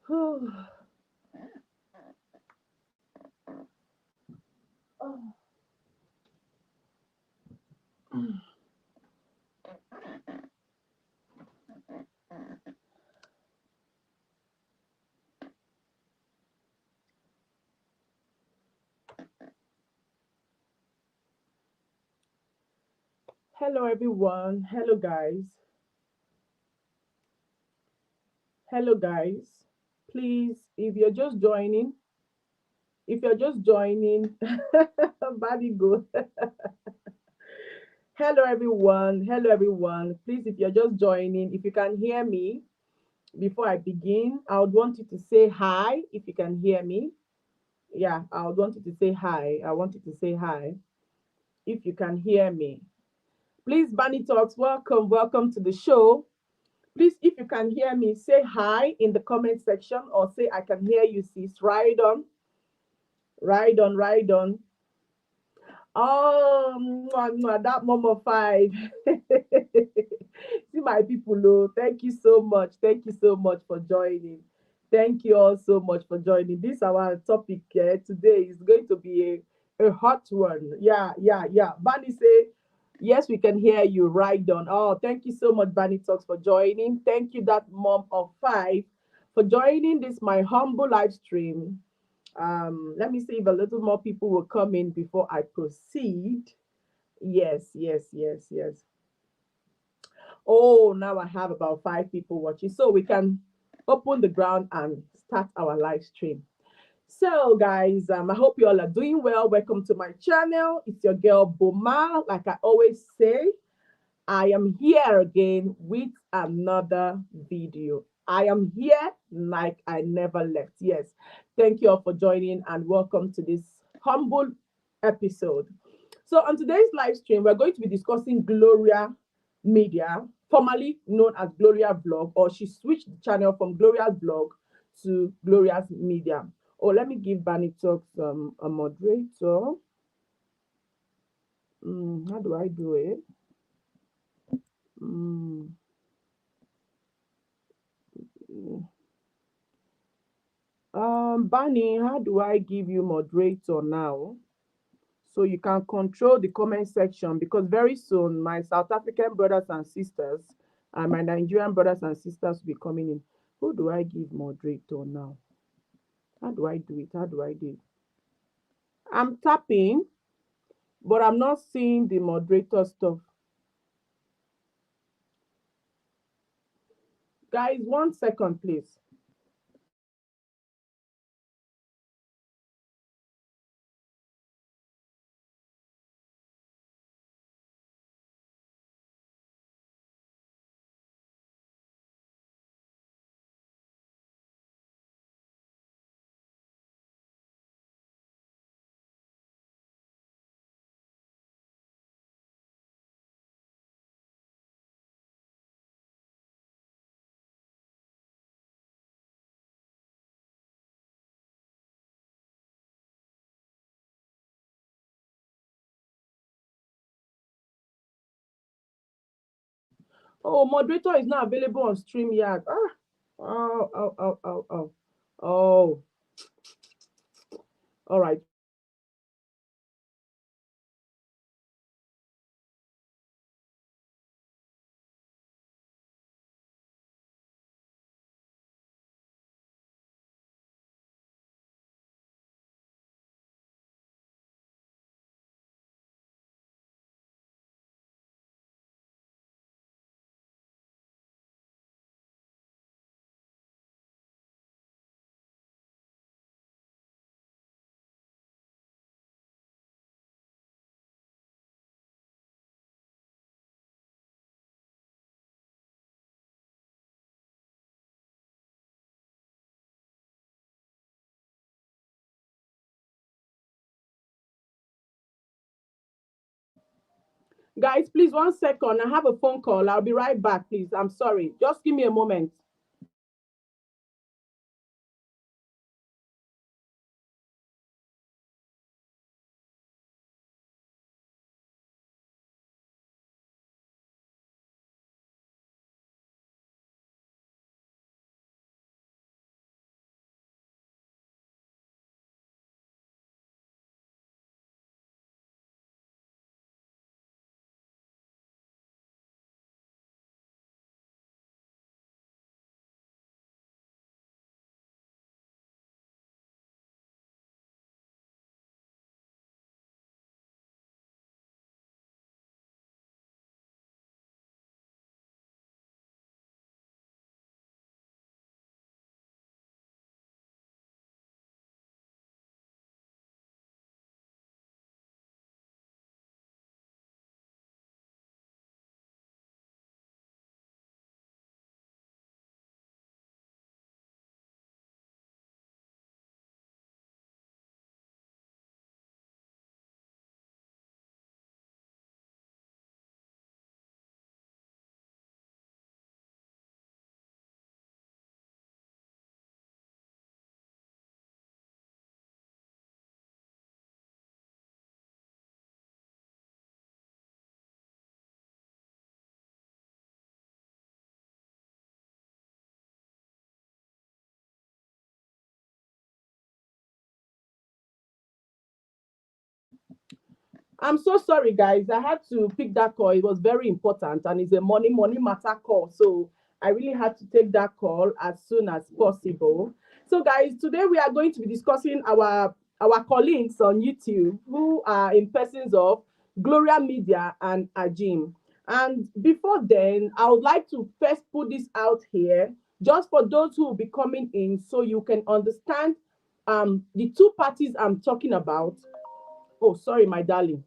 Oh. Hello, everyone. Hello, guys. Hello, guys. Please, if you're just joining, body go. Hello, everyone. Hello, everyone. Please, if you're just joining, if you can hear me before I begin, I would want you to say hi if you can hear me. Yeah, I would want you to say hi. I want you to say hi if you can hear me. Please, Bunny Talks, welcome, welcome to the show. Please, if you can hear me, say hi in the comment section or say I can hear you, sis. Ride on, ride on, ride on. Oh, mwah, mwah, that mama five. See my people, oh, thank you so much. Thank you so much for joining. Thank you all so much for joining. This our topic today is going to be a hot one. Yeah, yeah, yeah. Bunny say, yes, we can hear you. Right on. Oh, thank you so much, Bunny Talks, for joining. Thank you, that mom of five, for joining this my humble live stream. Let me see if a little more people will come in before I proceed. Yes, yes, yes, yes. Oh, now I have about five people watching, so we can open the ground and start our live stream. So, guys, I hope you all are doing well. Welcome to my channel. It's your girl Boma. Like I always say, I am here again with another video. I am here like I never left. Yes. Thank you all for joining and welcome to this humble episode. So, on today's live stream, we're going to be discussing Gloria Media, formerly known as Gloria Vlog, or she switched the channel from Gloria's Vlog to Gloria's Media. Oh, let me give Bunny Talks a moderator. How do I do it? Mm, Bunny, how do I give you moderator now? So you can control the comment section because very soon my South African brothers and sisters and my Nigerian brothers and sisters will be coming in. Who do I give moderator now? How do I do it? How do I do it? I'm tapping, but I'm not seeing the moderator stuff. Guys, 1 second, please. Oh, moderator is not available on StreamYard. Ah, oh, oh, oh, oh, oh. Oh, all right. Guys, please, 1 second. I have a phone call. I'll be right back, please. I'm sorry. Just give me a moment. I'm so sorry, guys. I had to pick that call. It was very important, and it's a money matter call. So I really had to take that call as soon as possible. So, guys, today we are going to be discussing our colleagues on YouTube who are in persons of Gloria Media and Ajim. And before then, I would like to first put this out here, just for those who will be coming in, so you can understand the two parties I'm talking about. Oh, sorry, my darling.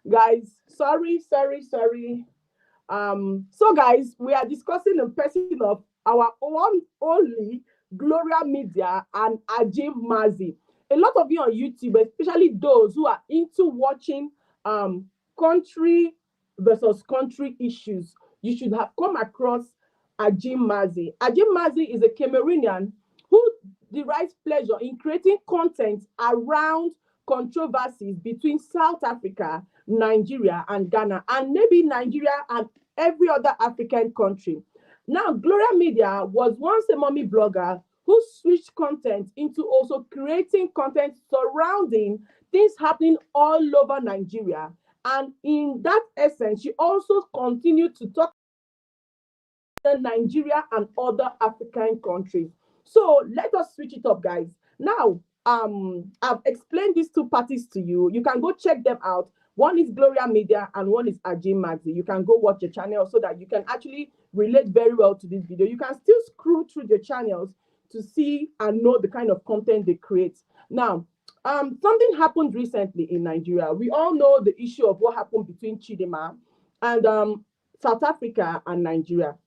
Guys, sorry. So guys, we are discussing the person of our one only Gloria Media and Ajim Mazi. A lot of you on YouTube, especially those who are into watching country versus country issues, you should have come across Ajim Mazi. Ajim Mazi is a Cameroonian who derives pleasure in creating content around controversies between South Africa, Nigeria, and Ghana, and maybe Nigeria and every other African country. Now, Gloria Media was once a mommy blogger who switched content into also creating content surrounding things happening all over Nigeria. And in that essence, she also continued to talk Nigeria and other African countries. So let us switch it up, guys. Now, I've explained these two parties to you. You can go check them out. One is Gloria Media and one is Ajim Maxi. You can go watch the channel so that you can actually relate very well to this video. You can still scroll through the channels to see and know the kind of content they create. Now, something happened recently in Nigeria. We all know the issue of what happened between Chidimma and South Africa and Nigeria.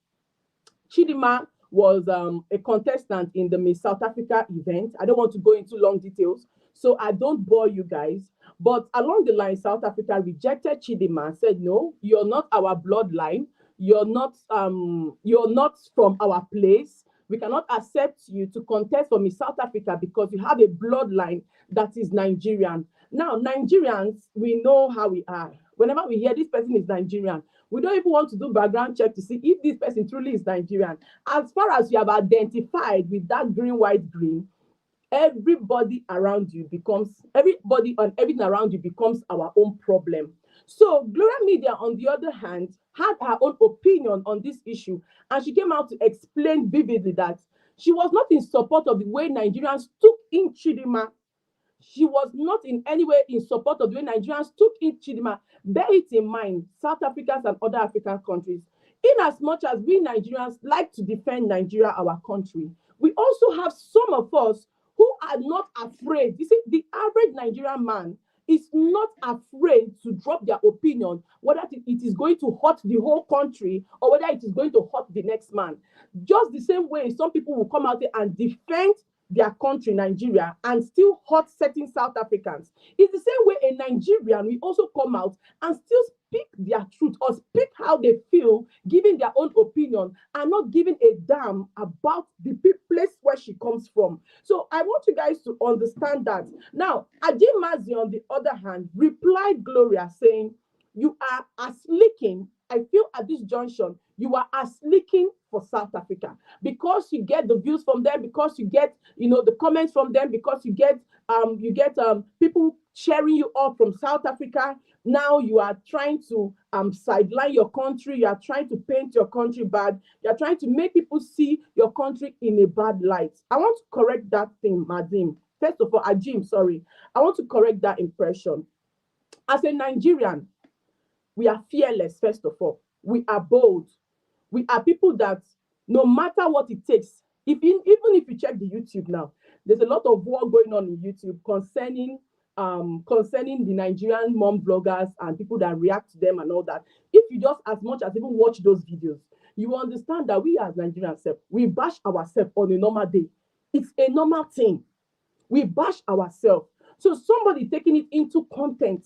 Chidimma was a contestant in the Miss South Africa event. I don't want to go into long details, so I don't bore you guys. But along the line, South Africa rejected Chidimma and said, "No, you're not our bloodline. You're not from our place. We cannot accept you to contest for Miss South Africa because you have a bloodline that is Nigerian." Now, Nigerians, we know how we are. Whenever we hear this person is Nigerian, we don't even want to do background check to see if this person truly is Nigerian. As far as you have identified with that green, white, green, everybody and everything around you becomes our own problem. So Gloria Media, on the other hand, had her own opinion on this issue, and she came out to explain vividly that she was not in support of the way Nigerians took in Chidima. She was not in any way in support of the way Nigerians took in Chidima. Bear it in mind, South Africans and other African countries. In as much as we Nigerians like to defend Nigeria, our country, we also have some of us who are not afraid. You see, the average Nigerian man is not afraid to drop their opinion, whether it is going to hurt the whole country or whether it is going to hurt the next man. Just the same way some people will come out there and defend their country, Nigeria, and still hurt certain South Africans. It's the same way a Nigerian will also come out and still speak their truth or speak how they feel, giving their own opinion and not giving a damn about the place where she comes from. So I want you guys to understand that. Now, Ajim, on the other hand, replied Gloria saying, you are as leaking. I feel at this junction, you are as leaking for South Africa because you get the views from them, because you get, the comments from them, because you get people sharing you up from South Africa. Now you are trying to sideline your country. You are trying to paint your country bad. You are trying to make people see your country in a bad light. I want to correct that thing, Madam. First of all, Ajim, sorry. I want to correct that impression. As a Nigerian, we are fearless, first of all. We are bold. We are people that no matter what it takes, even if you check the YouTube now, there's a lot of work going on in YouTube concerning the Nigerian mom bloggers and people that react to them and all that. If you just as much as even watch those videos, you will understand that we as Nigerians, we bash ourselves on a normal day. It's a normal thing. We bash ourselves. So somebody taking it into content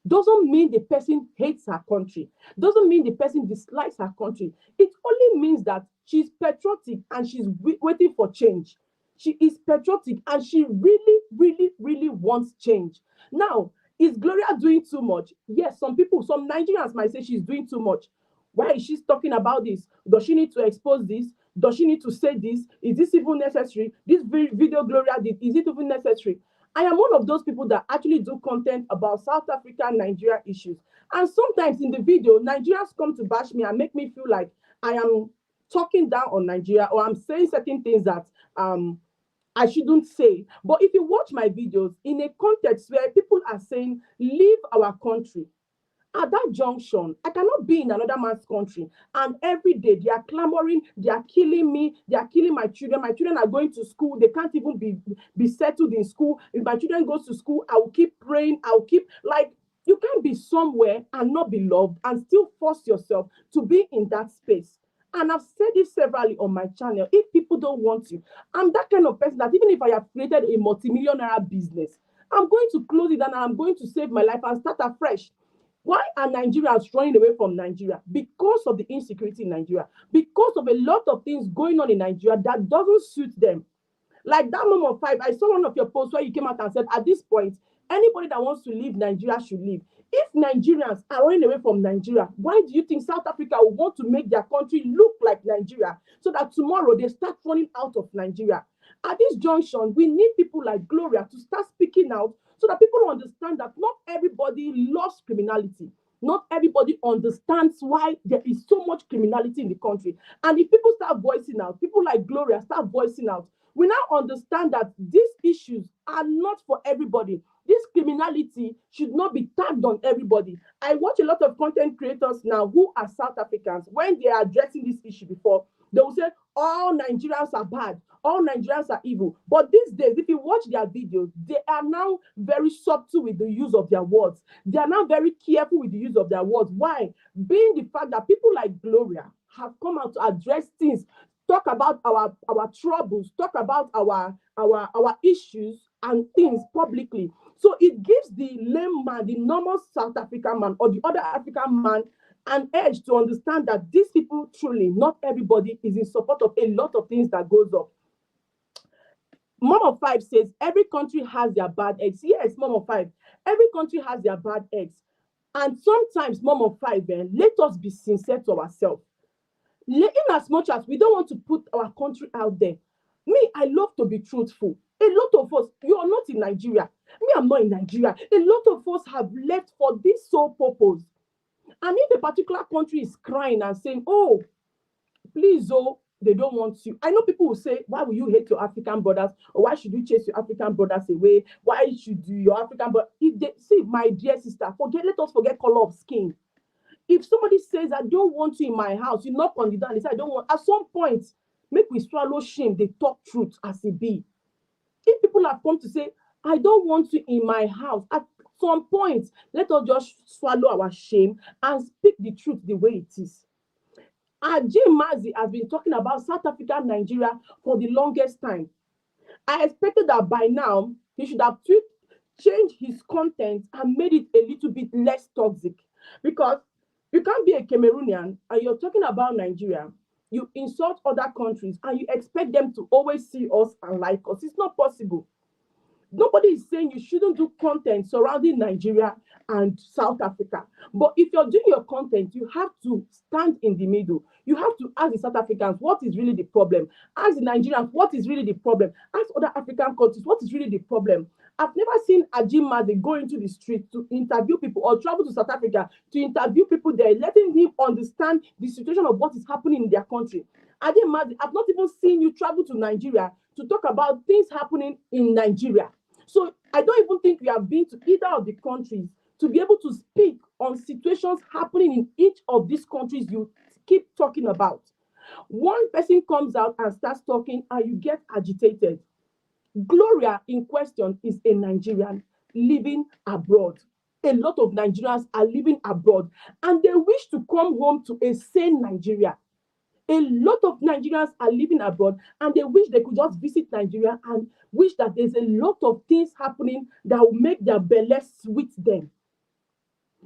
doesn't mean the person hates her country. Doesn't mean the person dislikes her country. It only means that she's patriotic and she's waiting for change. She is patriotic and she really, really, really wants change. Now, is Gloria doing too much? Yes, some Nigerians might say she's doing too much. Why is she talking about this? Does she need to expose this? Does she need to say this? Is this even necessary? This video Gloria did, is it even necessary? I am one of those people that actually do content about South Africa and Nigeria issues. And sometimes in the video, Nigerians come to bash me and make me feel like I am talking down on Nigeria or I'm saying certain things that I shouldn't say. But if you watch my videos in a context where people are saying, leave our country, at that junction, I cannot be in another man's country. And every day they are clamoring, they are killing me, they are killing my children. My children are going to school. They can't even be settled in school. If my children go to school, I will keep praying. I will keep, you can't be somewhere and not be loved and still force yourself to be in that space. And I've said this severally on my channel. If people don't want you, I'm that kind of person that even if I have created a multimillionaire business, I'm going to close it and I'm going to save my life and start afresh. Why are Nigerians running away from Nigeria? Because of the insecurity in Nigeria. Because of a lot of things going on in Nigeria that doesn't suit them. Like that Mom of 5, I saw one of your posts where you came out and said, at this point, anybody that wants to leave Nigeria should leave. If Nigerians are running away from Nigeria, why do you think South Africa will want to make their country look like Nigeria so that tomorrow they start running out of Nigeria? At this junction, we need people like Gloria to start speaking out so that people understand that not everybody loves criminality. Not everybody understands why there is so much criminality in the country. And if people start voicing out, people like Gloria start voicing out, we now understand that these issues are not for everybody. This criminality should not be tagged on everybody. I watch a lot of content creators now who are South Africans. When they are addressing this issue before, they will say, all Nigerians are bad. All Nigerians are evil. But these days, if you watch their videos, they are now very subtle with the use of their words. They are now very careful with the use of their words. Why? Being the fact that people like Gloria have come out to address things, talk about our troubles, talk about our issues and things publicly. So it gives the lame man, the normal South African man or the other African man, an edge to understand that these people truly, not everybody is in support of a lot of things that goes up. Mom of 5 says every country has their bad eggs. Yes, Mom of 5, every country has their bad eggs. And sometimes, Mom of 5, let us be sincere to ourselves. In as much as we don't want to put our country out there. Me, I love to be truthful. A lot of us, you are not in Nigeria. Me, I'm not in Nigeria. A lot of us have left for this sole purpose. And if a particular country is crying and saying, oh, please, oh, they don't want you. I know people will say, why will you hate your African brothers? Or why should you chase your African brothers away? Why should you, your African brothers? If they see, my dear sister, let us forget color of skin. If somebody says, I don't want you in my house, you knock on the door and say, I don't want, at some point, make we swallow shame, they talk truth as it be. If people have come to say, I don't want you in my house, at some point, let us just swallow our shame and speak the truth the way it is. Ajim has been talking about South Africa and Nigeria for the longest time. I expected that by now he should have changed his content and made it a little bit less toxic. Because you can't be a Cameroonian and you're talking about Nigeria, you insult other countries and you expect them to always see us and like us. It's not possible. Nobody is saying you shouldn't do content surrounding Nigeria and South Africa. But if you're doing your content, you have to stand in the middle. You have to ask the South Africans what is really the problem. Ask the Nigerians what is really the problem. Ask other African countries what is really the problem. I've never seen Ajim go into the street to interview people or travel to South Africa to interview people there, letting him understand the situation of what is happening in their country. Ajim, I've not even seen you travel to Nigeria to talk about things happening in Nigeria. So I don't even think we have been to either of the countries to be able to speak on situations happening in each of these countries you keep talking about. One person comes out and starts talking and you get agitated. Gloria in question is a Nigerian living abroad. A lot of Nigerians are living abroad and they wish to come home to a sane Nigeria. A lot of Nigerians are living abroad and they wish they could just visit Nigeria and wish that there's a lot of things happening that will make their belly sweet them.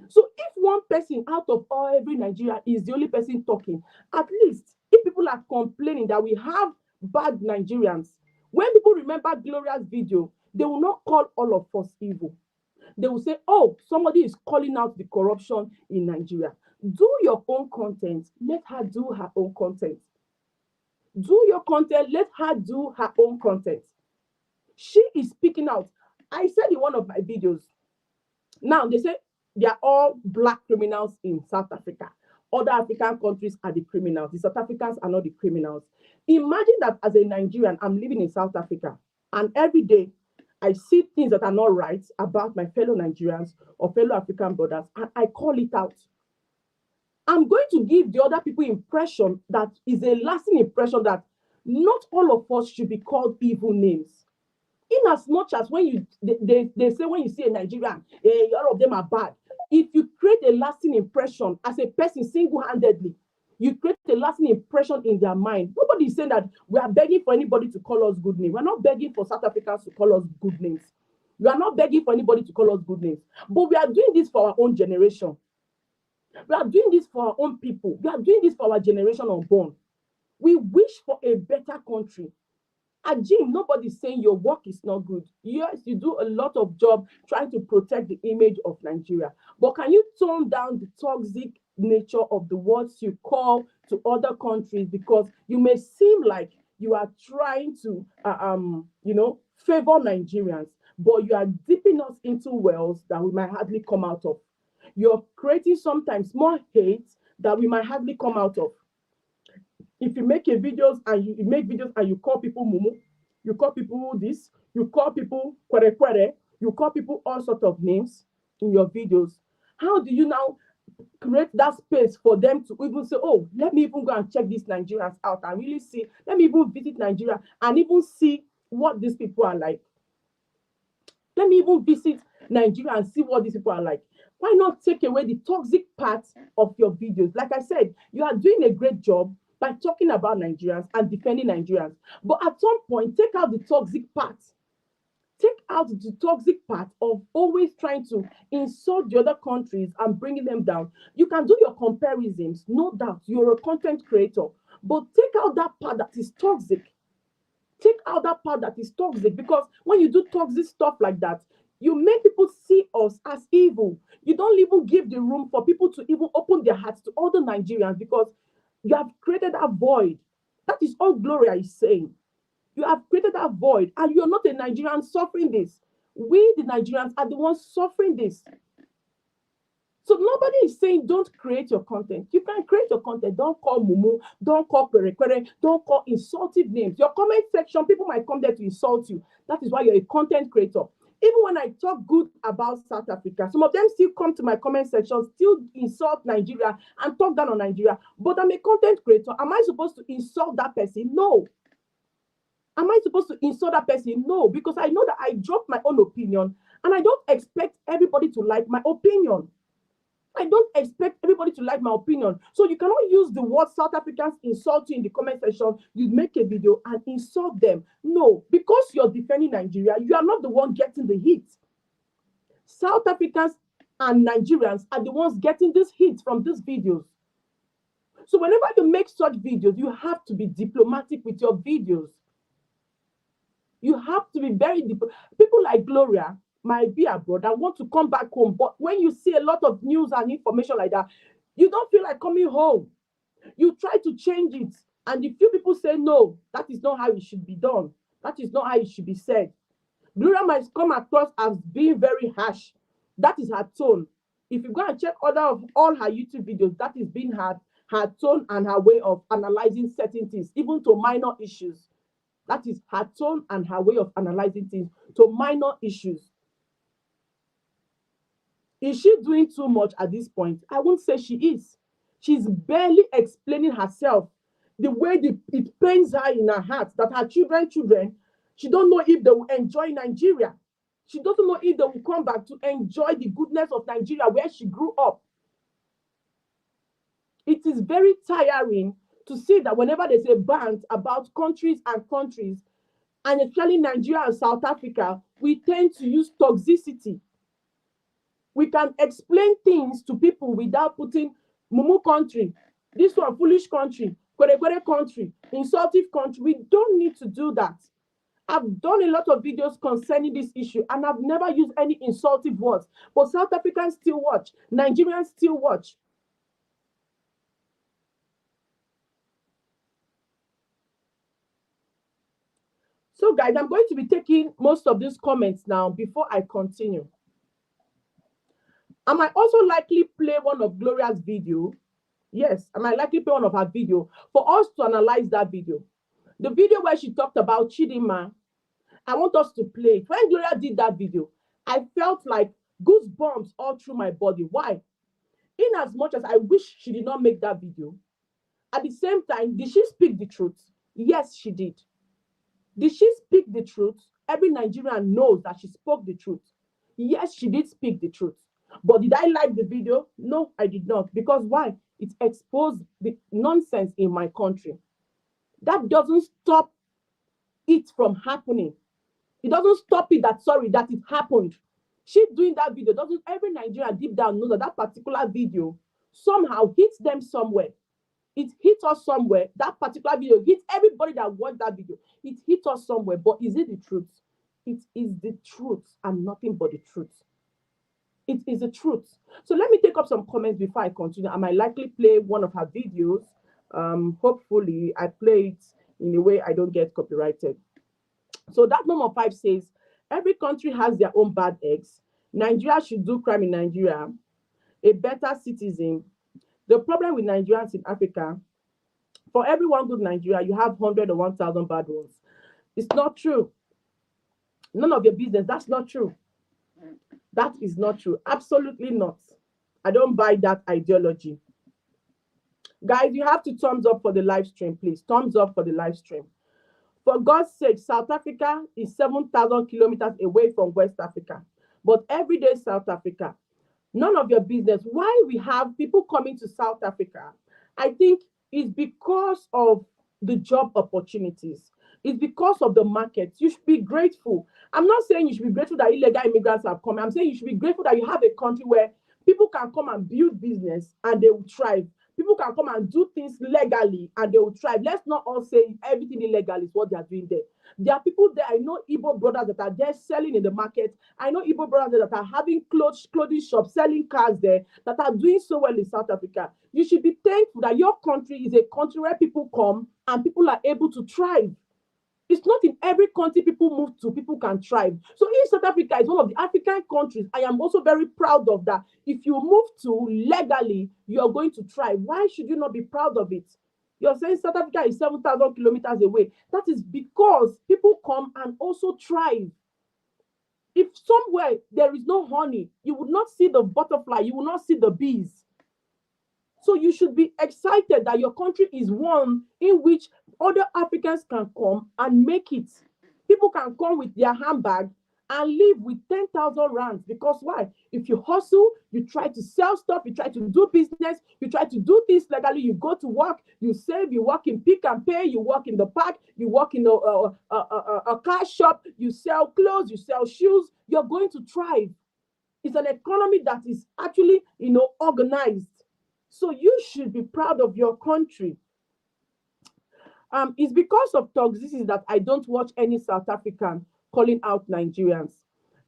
So if one person out of every Nigeria is the only person talking, at least if people are complaining that we have bad Nigerians, when people remember Gloria's video, they will not call all of us evil. They will say, oh, somebody is calling out the corruption in Nigeria. Do your own content. Let her do her own content. Do your content. Let her do her own content. She is speaking out. I said in one of my videos, now they say they are all black criminals in South Africa. Other African countries are the criminals. The South Africans are not the criminals. Imagine that as a Nigerian, I'm living in South Africa, and every day I see things that are not right about my fellow Nigerians or fellow African brothers, and I call it out. I'm going to give the other people impression that is a lasting impression that not all of us should be called evil names. In as much as when they say when you see a Nigerian, all of them are bad. If you create a lasting impression as a person single-handedly, you create a lasting impression in their mind. Nobody is saying that we are begging for anybody to call us good names. We're not begging for South Africans to call us good names. We are not begging for anybody to call us good names. But we are doing this for our own generation. We are doing this for our own people. We are doing this for our generation unborn. We wish for a better country. Ajim, nobody's saying your work is not good. Yes, you do a lot of job trying to protect the image of Nigeria. But can you tone down the toxic nature of the words you call to other countries? Because you may seem like you are trying to, favor Nigerians, but you are dipping us into wells that we might hardly come out of. You're creating sometimes more hate that we might hardly come out of. If you make videos and you call people mumu, you call people this, you call people kwere kwere, you call people all sorts of names in your videos, how do you now create that space for them to even say, oh, let me even go and check these Nigerians out and really see, let me even visit Nigeria and even see what these people are like. Let me even visit Nigeria and see what these people are like. Why not take away the toxic part of your videos? Like I said, you are doing a great job by talking about Nigerians and defending Nigerians. But at some point, take out the toxic part. Take out the toxic part of always trying to insult the other countries and bringing them down. You can do your comparisons, no doubt. You're a content creator. But take out that part that is toxic. Take out that part that is toxic, because when you do toxic stuff like that, you make people see us as evil. You don't even give the room for people to even open their hearts to other Nigerians, because you have created a void. That is all Gloria is saying. You have created a void, and you're not a Nigerian suffering this. We, the Nigerians, are the ones suffering this. So nobody is saying don't create your content. You can create your content. Don't call mumu, don't call kwere kwere, don't call insultive names. Your comment section, people might come there to insult you. That is why you're a content creator. Even when I talk good about South Africa, some of them still come to my comment section, still insult Nigeria and talk down on Nigeria. But I'm a content creator. Am I supposed to insult that person? No. Am I supposed to insult that person? No, because I know that I dropped my own opinion And I don't expect everybody to like my opinion. I don't expect everybody to like my opinion. So you cannot use the word South Africans insult you in the comment section. You make a video and insult them. No, because you're defending Nigeria, you are not the one getting the heat. South Africans and Nigerians are the ones getting this heat from these videos. So whenever you make such videos, you have to be diplomatic with your videos. You have to be very people like Gloria might be abroad and want to come back home, but when you see a lot of news and information like that, you don't feel like coming home. You try to change it, and the few people say no, that is not how it should be done. That is not how it should be said. Gloria might come across as being very harsh. That is her tone. If you go and check other of all her YouTube videos, that is being her tone and her way of analyzing certain things, even to minor issues. That is her tone and her way of analyzing things to minor issues. Is she doing too much at this point? I won't say she is. She's barely explaining herself. The way it pains her in her heart that her children, she don't know if they will enjoy Nigeria. She doesn't know if they will come back to enjoy the goodness of Nigeria where she grew up. It is very tiring to see that whenever there's a bant about countries, and especially Nigeria and South Africa, we tend to use toxicity. We can explain things to people without putting mumu country, this one foolish country, kwere country, insultive country. We don't need to do that. I've done a lot of videos concerning this issue and I've never used any insultive words. But South Africans still watch. Nigerians still watch. So guys, I'm going to be taking most of these comments now before I continue. I might also likely play one of Gloria's video. Yes, I might likely play one of her video for us to analyze that video. The video where she talked about Chidimma, I want us to play it. When Gloria did that video, I felt like goosebumps all through my body. Why? In as much as I wish she did not make that video, at the same time, did she speak the truth? Yes, she did. Did she speak the truth? Every Nigerian knows that she spoke the truth. Yes, she did speak the truth. But did I like the video? No, I did not. Because why? It exposed the nonsense in my country. That doesn't stop it from happening. It doesn't stop it that it happened. She doing that video doesn't, every Nigerian deep down knows that that particular video somehow hits them somewhere. It hit us somewhere. That particular video hit everybody that watched that video. It hit us somewhere. But is it the truth? It is the truth and nothing but the truth. It is the truth. So let me take up some comments before I continue. I might likely play one of her videos. Hopefully, I play it in a way I don't get copyrighted. So that number 5 says, every country has their own bad eggs. Nigeria should do crime in Nigeria. A better citizen. The problem with Nigerians in Africa, for every one good Nigeria, you have 100 or 1,000 bad ones. It's not true. None of your business. That's not true. That is not true. Absolutely not. I don't buy that ideology. Guys, you have to thumbs up for the live stream, please. Thumbs up for the live stream. For God's sake, South Africa is 7,000 kilometers away from West Africa. But every day, South Africa, none of your business. Why we have people coming to South Africa, I think is because of the job opportunities. It's because of the market. You should be grateful. I'm not saying you should be grateful that illegal immigrants have come. I'm saying you should be grateful that you have a country where people can come and build business and they will thrive. People can come and do things legally and they will thrive. Let's not all say everything illegal is what they are doing there. There are people there. I know Igbo brothers that are there selling in the market. I know Igbo brothers that are having clothing shops, selling cars there, that are doing so well in South Africa. You should be thankful that your country is a country where people come and people are able to thrive. It's not in every country people move to, people can thrive. So if South Africa is one of the African countries, I am also very proud of that. If you move to legally, you are going to thrive. Why should you not be proud of it? You're saying South Africa is 7,000 kilometers away. That is because people come and also thrive. If somewhere there is no honey, you would not see the butterfly, you will not see the bees. So you should be excited that your country is one in which other Africans can come and make it. People can come with their handbag and live with 10,000 rands. Because why? If you hustle, you try to sell stuff, you try to do business, you try to do things legally, you go to work, you save, you work in pick and pay, you work in the park, you work in a car shop, you sell clothes, you sell shoes, you're going to thrive. It's an economy that is actually, organized. So you should be proud of your country. It's because of toxicity that I don't watch any South African calling out Nigerians.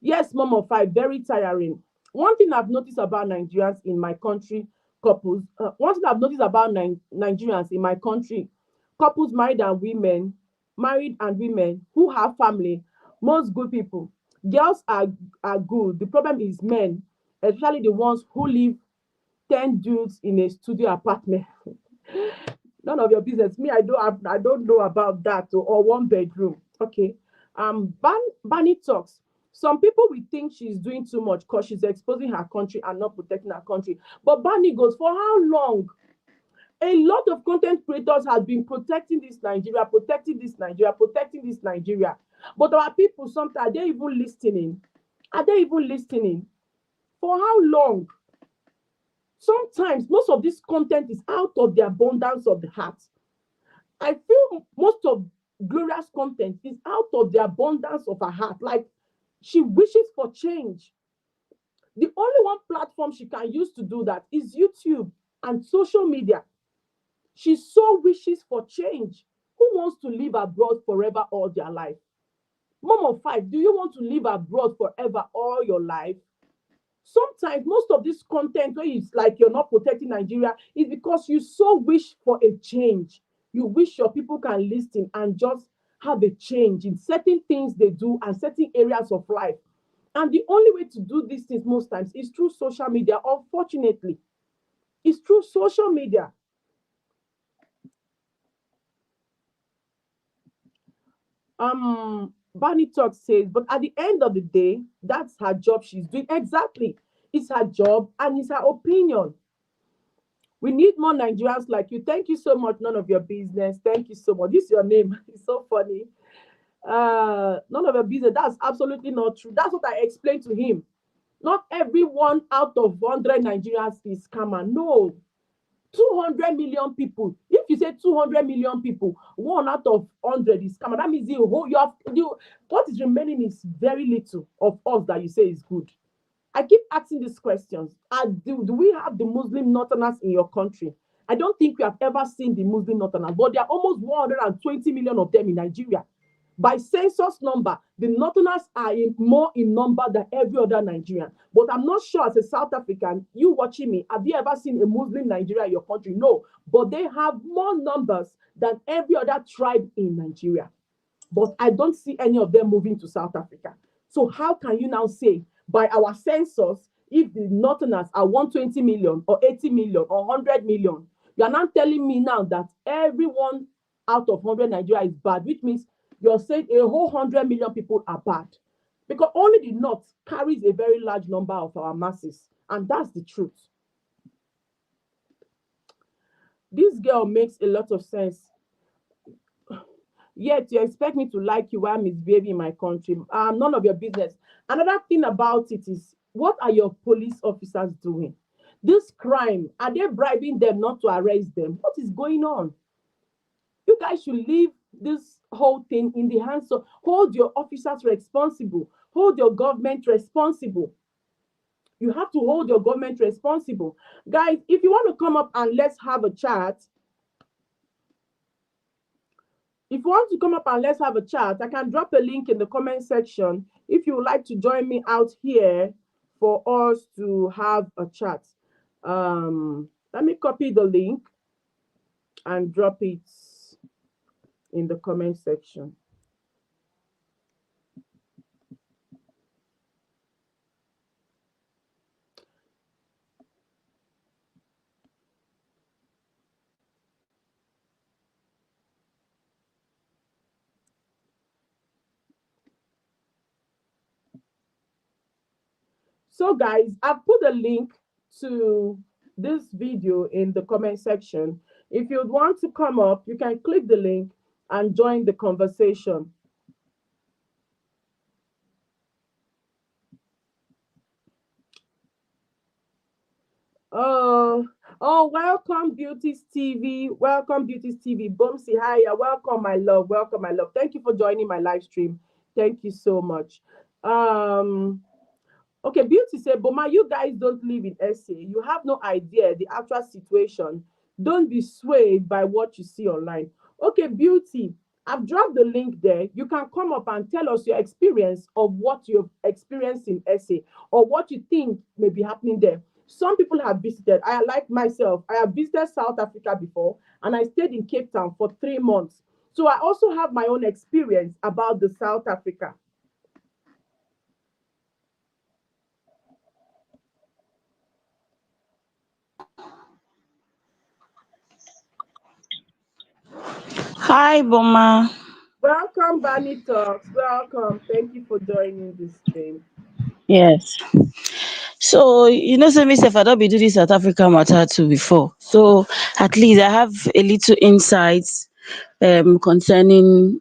Yes, mom of five, very tiring. One thing I've noticed about Nigerians in my country, one thing I've noticed about Nigerians in my country, couples married and women who have family, most good people. Girls are good. The problem is men, especially the ones who live 10 dudes in a studio apartment. None of your business. Me, I don't know about that, or one bedroom. Okay. Barney talks. Some people will think she's doing too much because she's exposing her country and not protecting her country. But Barney goes, for how long? A lot of content creators have been protecting this Nigeria, protecting this Nigeria, protecting this Nigeria. But our people sometimes, are they even listening? Are they even listening? For how long? Sometimes most of this content is out of the abundance of the heart. I feel most of Gloria's content is out of the abundance of her heart. Like, she wishes for change. The only one platform she can use to do that is YouTube and social media. She so wishes for change. Who wants to live abroad forever all their life? Mom of five, do you want to live abroad forever all your life? Sometimes most of this content where it's like you're not protecting Nigeria is because you so wish for a change. You wish your people can listen and just have a change in certain things they do and certain areas of life. And the only way to do these things most times is through social media. Unfortunately, it's through social media. Barney Talk says, but at the end of the day, that's her job she's doing. Exactly. It's her job and it's her opinion. We need more Nigerians like you. Thank you so much. None of your business. Thank you so much. This is your name. It's so funny. None of your business. That's absolutely not true. That's what I explained to him. Not everyone out of 100 Nigerians is scammer. No. 200 million people. If you say 200 million people, one out of 100 is scammer. That means what is remaining is very little of us that you say is good. I keep asking these questions. Do we have the Muslim northerners in your country? I don't think we have ever seen the Muslim northerners, but there are almost 120 million of them in Nigeria. By census number, the northerners are more in number than every other Nigerian. But I'm not sure, as a South African, you watching me, have you ever seen a Muslim Nigeria in your country? No. But they have more numbers than every other tribe in Nigeria. But I don't see any of them moving to South Africa. So how can you now say, by our census, if the northerners are 120 million or 80 million or 100 million, you are now telling me now that everyone out of 100 Nigeria is bad, which means you're saying a whole 100 million people are bad. Because only the north carries a very large number of our masses. And that's the truth. This girl makes a lot of sense. Yet you expect me to like you while misbehaving in my country. None of your business. Another thing about it is, what are your police officers doing? This crime, are they bribing them not to arrest them? What is going on? You guys should leave this whole thing in the hands of, hold your officers responsible, hold your government responsible. You have to hold your government responsible. Guys, if you want to come up and let's have a chat, I can drop a link in the comment section if you would like to join me out here for us to have a chat. Let me copy the link and drop it in the comment section. So guys, I've put a link to this video in the comment section. If you'd want to come up, you can click the link and join the conversation. Oh, oh, welcome, Beauties TV. Welcome, Beauties TV. Bumsy, hi, welcome, my love. Welcome, my love. Thank you for joining my live stream. Thank you so much. Um, Okay, Beauty said, Boma, you guys don't live in SA. You have no idea the actual situation. Don't be swayed by what you see online. Okay, Beauty, I've dropped the link there. You can come up and tell us your experience of what you've experienced in SA or what you think may be happening there. Some people have visited. I, like myself, I have visited South Africa before and I stayed in Cape Town for 3 months. So I also have my own experience about the South Africa. Hi, Boma. Welcome, Bunny Talks. Welcome. Thank you for joining this stream. Yes. So, say me if I don't be do this South Africa matter too before. So at least I have a little insights concerning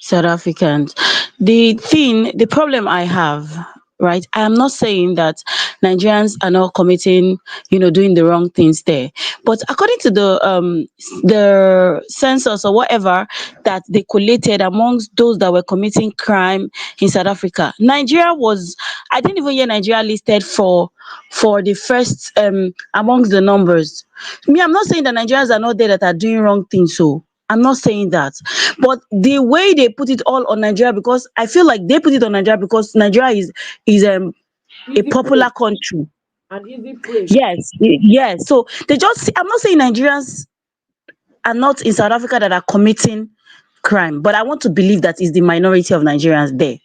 South Africans. The problem I have, right? I am not saying that Nigerians are not committing, doing the wrong things there. But according to the census or whatever that they collated amongst those that were committing crime in South Africa, Nigeria was, I didn't even hear Nigeria listed for the first amongst the numbers. Me, I'm not saying that Nigerians are not there that are doing wrong things, so I'm not saying that. But the way they put it all on Nigeria, because I feel like they put it on Nigeria because Nigeria is a Easy prey popular country. and easy prey. Yes, yes. So they just, I'm not saying Nigerians are not in South Africa that are committing crime, but I want to believe that is the minority of Nigerians there.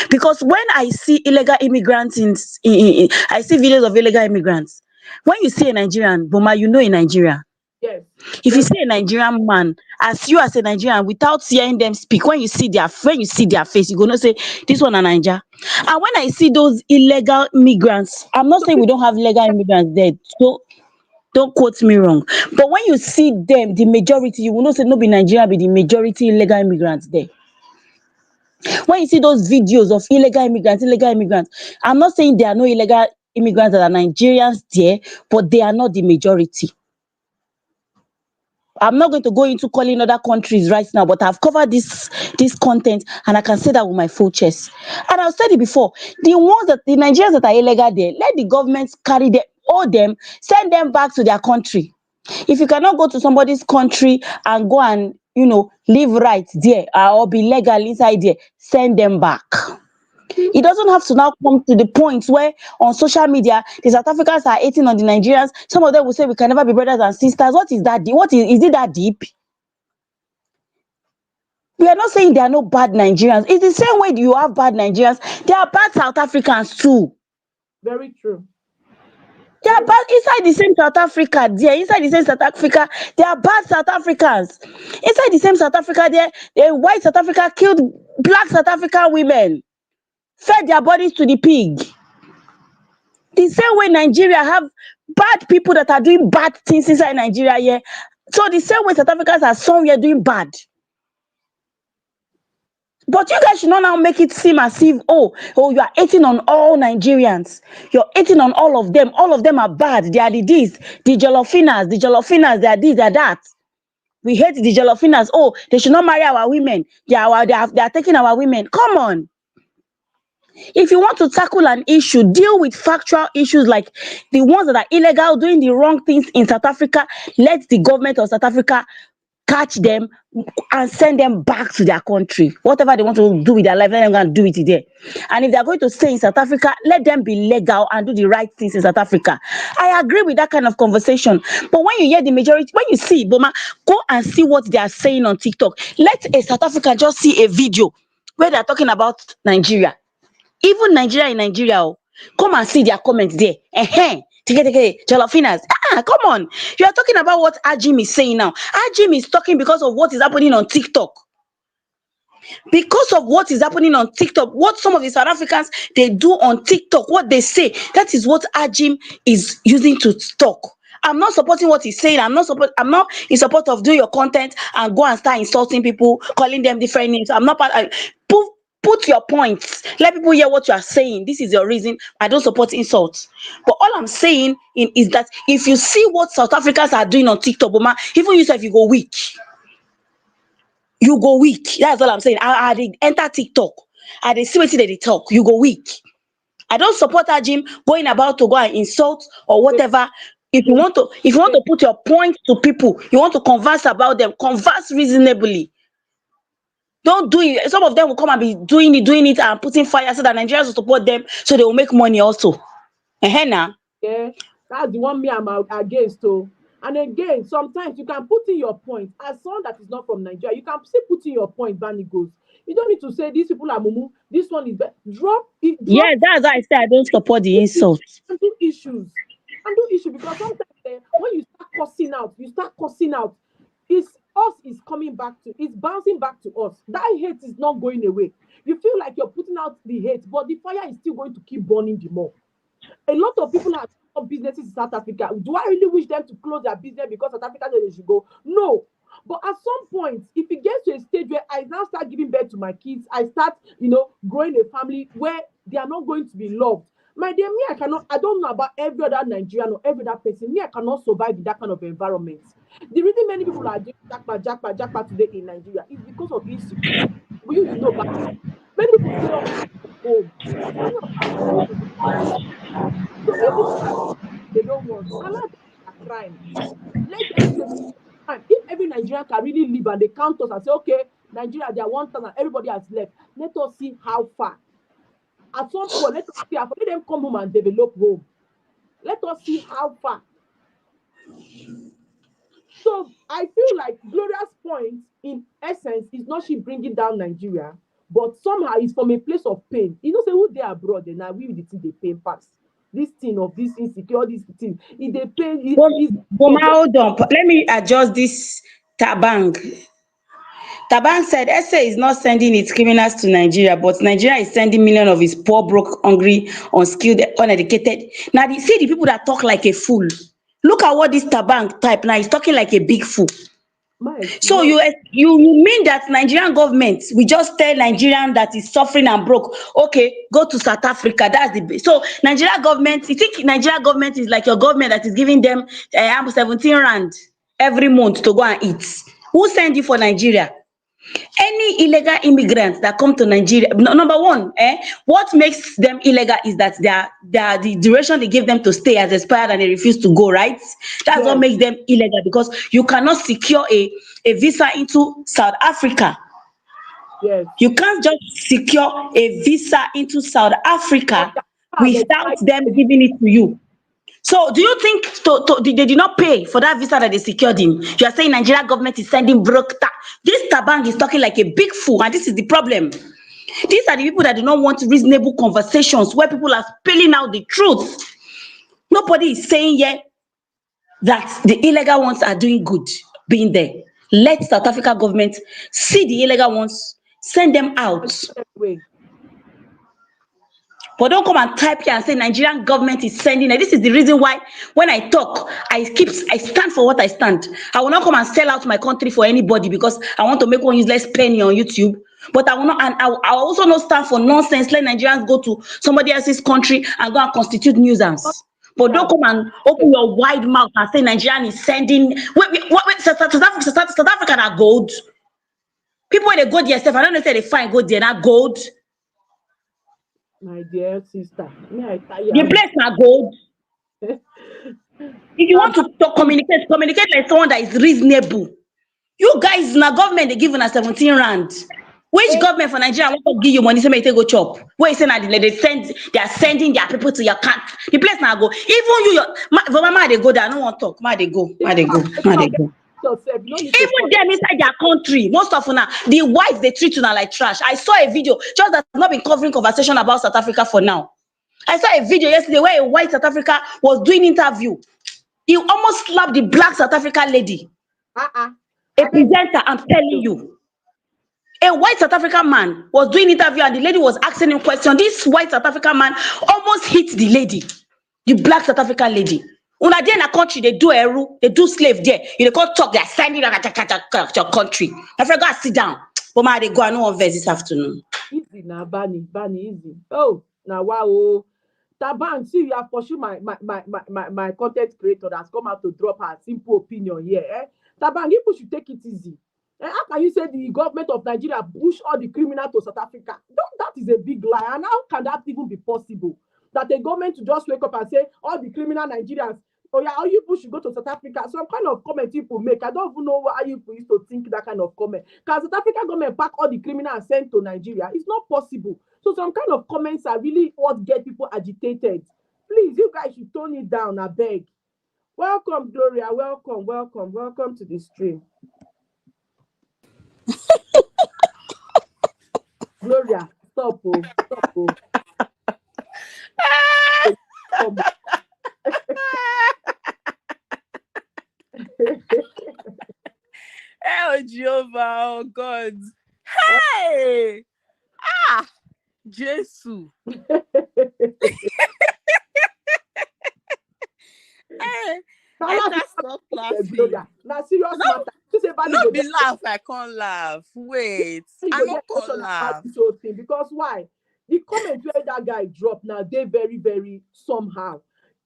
Because when I see illegal immigrants I see videos of illegal immigrants. When you see a Nigerian, Boma, you know a Nigerian. Yes, If you very see a true. Nigerian man, as you as a Nigerian, without hearing them speak, when you see their face, you go know say this one a Naija. And when I see those illegal migrants, I'm not So saying we don't have legal immigrants there, so don't quote me wrong. But when you see them, the majority, you will know say no be Nigeria be the majority illegal immigrants there. When you see those videos of illegal immigrants, I'm not saying there are no illegal immigrants that are Nigerians there, but they are not the majority. I'm not going to go into calling other countries right now, but I've covered this content and I can say that with my full chest. And I've said it before, the Nigerians that are illegal there, let the government carry them, hold them, send them back to their country. If you cannot go to somebody's country and go and live right there or be legal inside there, send them back. It simple. doesn't have to now come to the point where on social media the South Africans are hating on the Nigerians. Some of them will say we can never be brothers and sisters. What is that? What is it that deep? We are not saying there are no bad Nigerians. It's the same way you have bad Nigerians. There are bad South Africans too. Very true. They are Very bad inside the same South Africa. There, inside the same South Africa, there are bad South Africans. Inside the same South Africa, white South Africa killed black South African women, fed their bodies to the pig. The same way Nigeria have bad people that are doing bad things inside Nigeria here. So the same way South Africans are somewhere doing bad. But you guys should not now make it seem as if, oh, you are hating on all Nigerians. You're hating on all of them. All of them are bad. They are the this, the Jollofinas, they are this, they are that. We hate the Jollofinas. Oh, they should not marry our women. They are taking our women. Come on. If you want to tackle an issue, deal with factual issues like the ones that are illegal, doing the wrong things in South Africa. Let the government of South Africa catch them and send them back to their country. Whatever they want to do with their life, let them go and do it there. And if they're going to stay in South Africa, let them be legal and do the right things in South Africa. I agree with that kind of conversation. But when you hear the majority, when you see Boma, go and see what they are saying on TikTok. Let a South African just see a video where they're talking about Nigeria. Even Nigeria in Nigeria, come and see their comments there. Tike Jollofinas. Come on. You are talking about what Ajim is saying now. Ajim is talking because of what is happening on TikTok. Because of what is happening on TikTok, what some of the South Africans they do on TikTok, what they say, that is what Ajim is using to talk. I'm not supporting what he's saying. I'm not in support of do your content and go and start insulting people, calling them different names. I'm not part. Put your points. Let people hear what you are saying. This is your reason. I don't support insults. But all I'm saying is that if you see what South Africans are doing on TikTok, Boma, even yourself, you go weak. You go weak. That's all I'm saying. I enter TikTok. I see what they talk. You go weak. I don't support Ajim going about to go and insult or whatever. If you want to put your point to people, you want to converse about them, converse reasonably. Don't do it. Some of them will come and be doing it and putting fire so that Nigerians will support them so they will make money also. Now. Yeah, that's the one me I'm against. Oh. And again, sometimes you can put in your point. As someone that is not from Nigeria, you can still put in your point, Banny goes. You don't need to say these people are mumu, this one is bad. Drop it, Yeah, drop that's why I say I don't support the insult. handle issues. Handle issue because sometimes when you start cursing out, it's us is coming back to it's bouncing back to us. That hate is not going away. You feel like you're putting out the hate, but the fire is still going to keep burning the more. A lot of people have businesses in South Africa. Do I really wish them to close their business because South Africa said they should go? No. But at some point, if it gets to a stage where I now start giving birth to my kids, I start, growing a family where they are not going to be loved. My dear, me, I don't know about every other Nigerian or every other person. Me, I cannot survive in that kind of environment. The reason many people are doing jackpot today in Nigeria is because of insecurity. You know, but many people stay up home. Many of our people stay. So if these people are they don't want, allow them their crime. Let them say crime. If every Nigerian can really live and they count us and say, okay, Nigeria, they are 1,000, everybody has left. Let us see how far. At some point, let us see how far. Let them come home and develop home. Let us see how far. So I feel like Gloria's point, in essence, is not she bringing down Nigeria, but somehow it's from a place of pain. You know, say who they abroad, and now we the thing they pain pass. This thing of this insecurity, this thing, if they pain, Boma, hold on. Let me adjust this tabang. Taban said SA is not sending its criminals to Nigeria, but Nigeria is sending millions of its poor, broke, hungry, unskilled, uneducated. Now, see the people that talk like a fool. Look at what this Taban type now is talking like a big fool. So you mean that Nigerian government, we just tell Nigerian that is suffering and broke, okay, go to South Africa. That's the so Nigeria government. You think Nigeria government is like your government that is giving them 17 rand every month to go and eat? Who send you for Nigeria? Any illegal immigrants that come to Nigeria, number one, what makes them illegal is that the duration they give them to stay has expired and they refuse to go, right? That's what makes them illegal, because you cannot secure a visa into South Africa. Yes. You can't just secure a visa into South Africa without them giving it to you. So do you think they did not pay for that visa that they secured him? You are saying Nigeria government is sending broke. This Tabang is talking like a big fool, and this is the problem. These are the people that do not want reasonable conversations where people are spelling out the truth. Nobody is saying yet that the illegal ones are doing good being there. Let South Africa government see the illegal ones, send them out. But don't come and type here and say Nigerian government is sending it. This is the reason why when I talk, I stand for what I stand. I will not come and sell out my country for anybody because I want to make one useless penny on YouTube. But I will not, and I will also not stand for nonsense. Let Nigerians go to somebody else's country and go and constitute nuisance. But don't come and open your wide mouth and say Nigerian is sending. Wait, South Africa are gold. People when they go there, I don't know if they find gold there, not gold. My dear sister, the place na gold. If you want to communicate like someone that is reasonable. You guys, na government they give una 17 rand. Which government for Nigeria want to give you money so make you go chop? Where you say na they are sending their people to your country. The place na go. Even you, mama they go there. I don't want to talk. Ma they go. Even them inside their country, most of una, the whites they treat una like trash. I saw a video just that has not been covering conversation about South Africa for now. I saw a video yesterday where a white South Africa was doing interview. He almost slapped the black South African lady. A presenter, I'm telling you. A white South African man was doing interview and the lady was asking him question. This white South African man almost hit the lady, the black South African lady. Una there in a country, they do eru, they do slave there. You can't talk, they're sending your country. I forgot to sit down. But ma, they go, I know one verse this afternoon. easy now, Bani easy. Oh, now wow. Taban, see, you have pursued my content creator that's come out to drop her simple opinion here. Eh? Taban, people should take it easy. How can you say the government of Nigeria push all the criminals to South Africa? That is a big lie. And how can that even be possible? That the government to just wake up and say all the criminal Nigerians, oh yeah, all you people should go to South Africa. Some kind of comment people make. I don't even know why you people used to think that kind of comment. Because South Africa government pack all the criminals and send to Nigeria. It's not possible. So some kind of comments are really what get people agitated. Please, you guys should tone it down, I beg. Welcome, Gloria. Welcome to the stream. Gloria, stop. Oh, Jehovah, oh God. Hey! Jesus. Hey, I can't stop laughing. Now, serious matter. Not be laugh, I can't laugh. Wait, I not can't laugh. Because why? The comment where that guy dropped now, they very, very somehow.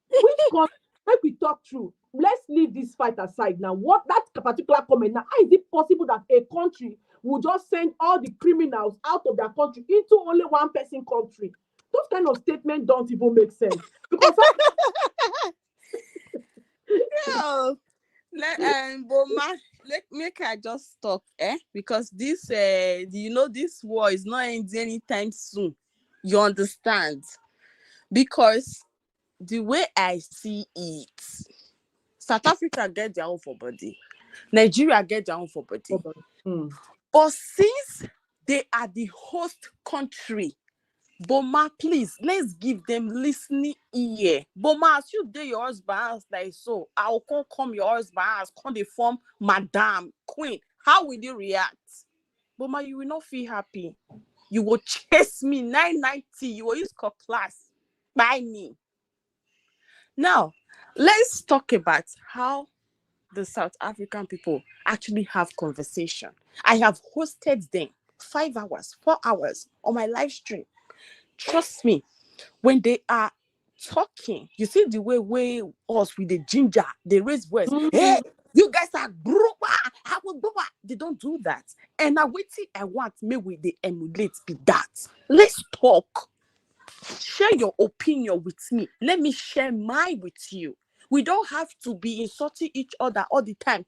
Which comment, like we talk through, let's leave this fight aside now. What that particular comment now, how is it possible that a country will just send all the criminals out of their country into only one person country? Those kind of statements don't even make sense. Because let make I just stop, because this this war is not ending anytime soon. You understand? Because the way I see it, South Africa get their own for body, Nigeria get their own for body. But since they are the host country, Boma, please, let's give them listening ear. Boma, as you do your husband house like so, I'll come your husband house, come they form Madam Queen. How will you react? Boma, you will not feel happy. You will chase me 990. You will use class by me. Now, let's talk about how the South African people actually have conversation. I have hosted them 5 hours, 4 hours on my live stream. Trust me, when they are talking, you see the way us with the ginger, they raise voice. Hey, you guys are they don't do that. And now waiting, I want me with the emulate be that. Let's talk. Share your opinion with me. Let me share mine with you. We don't have to be insulting each other all the time.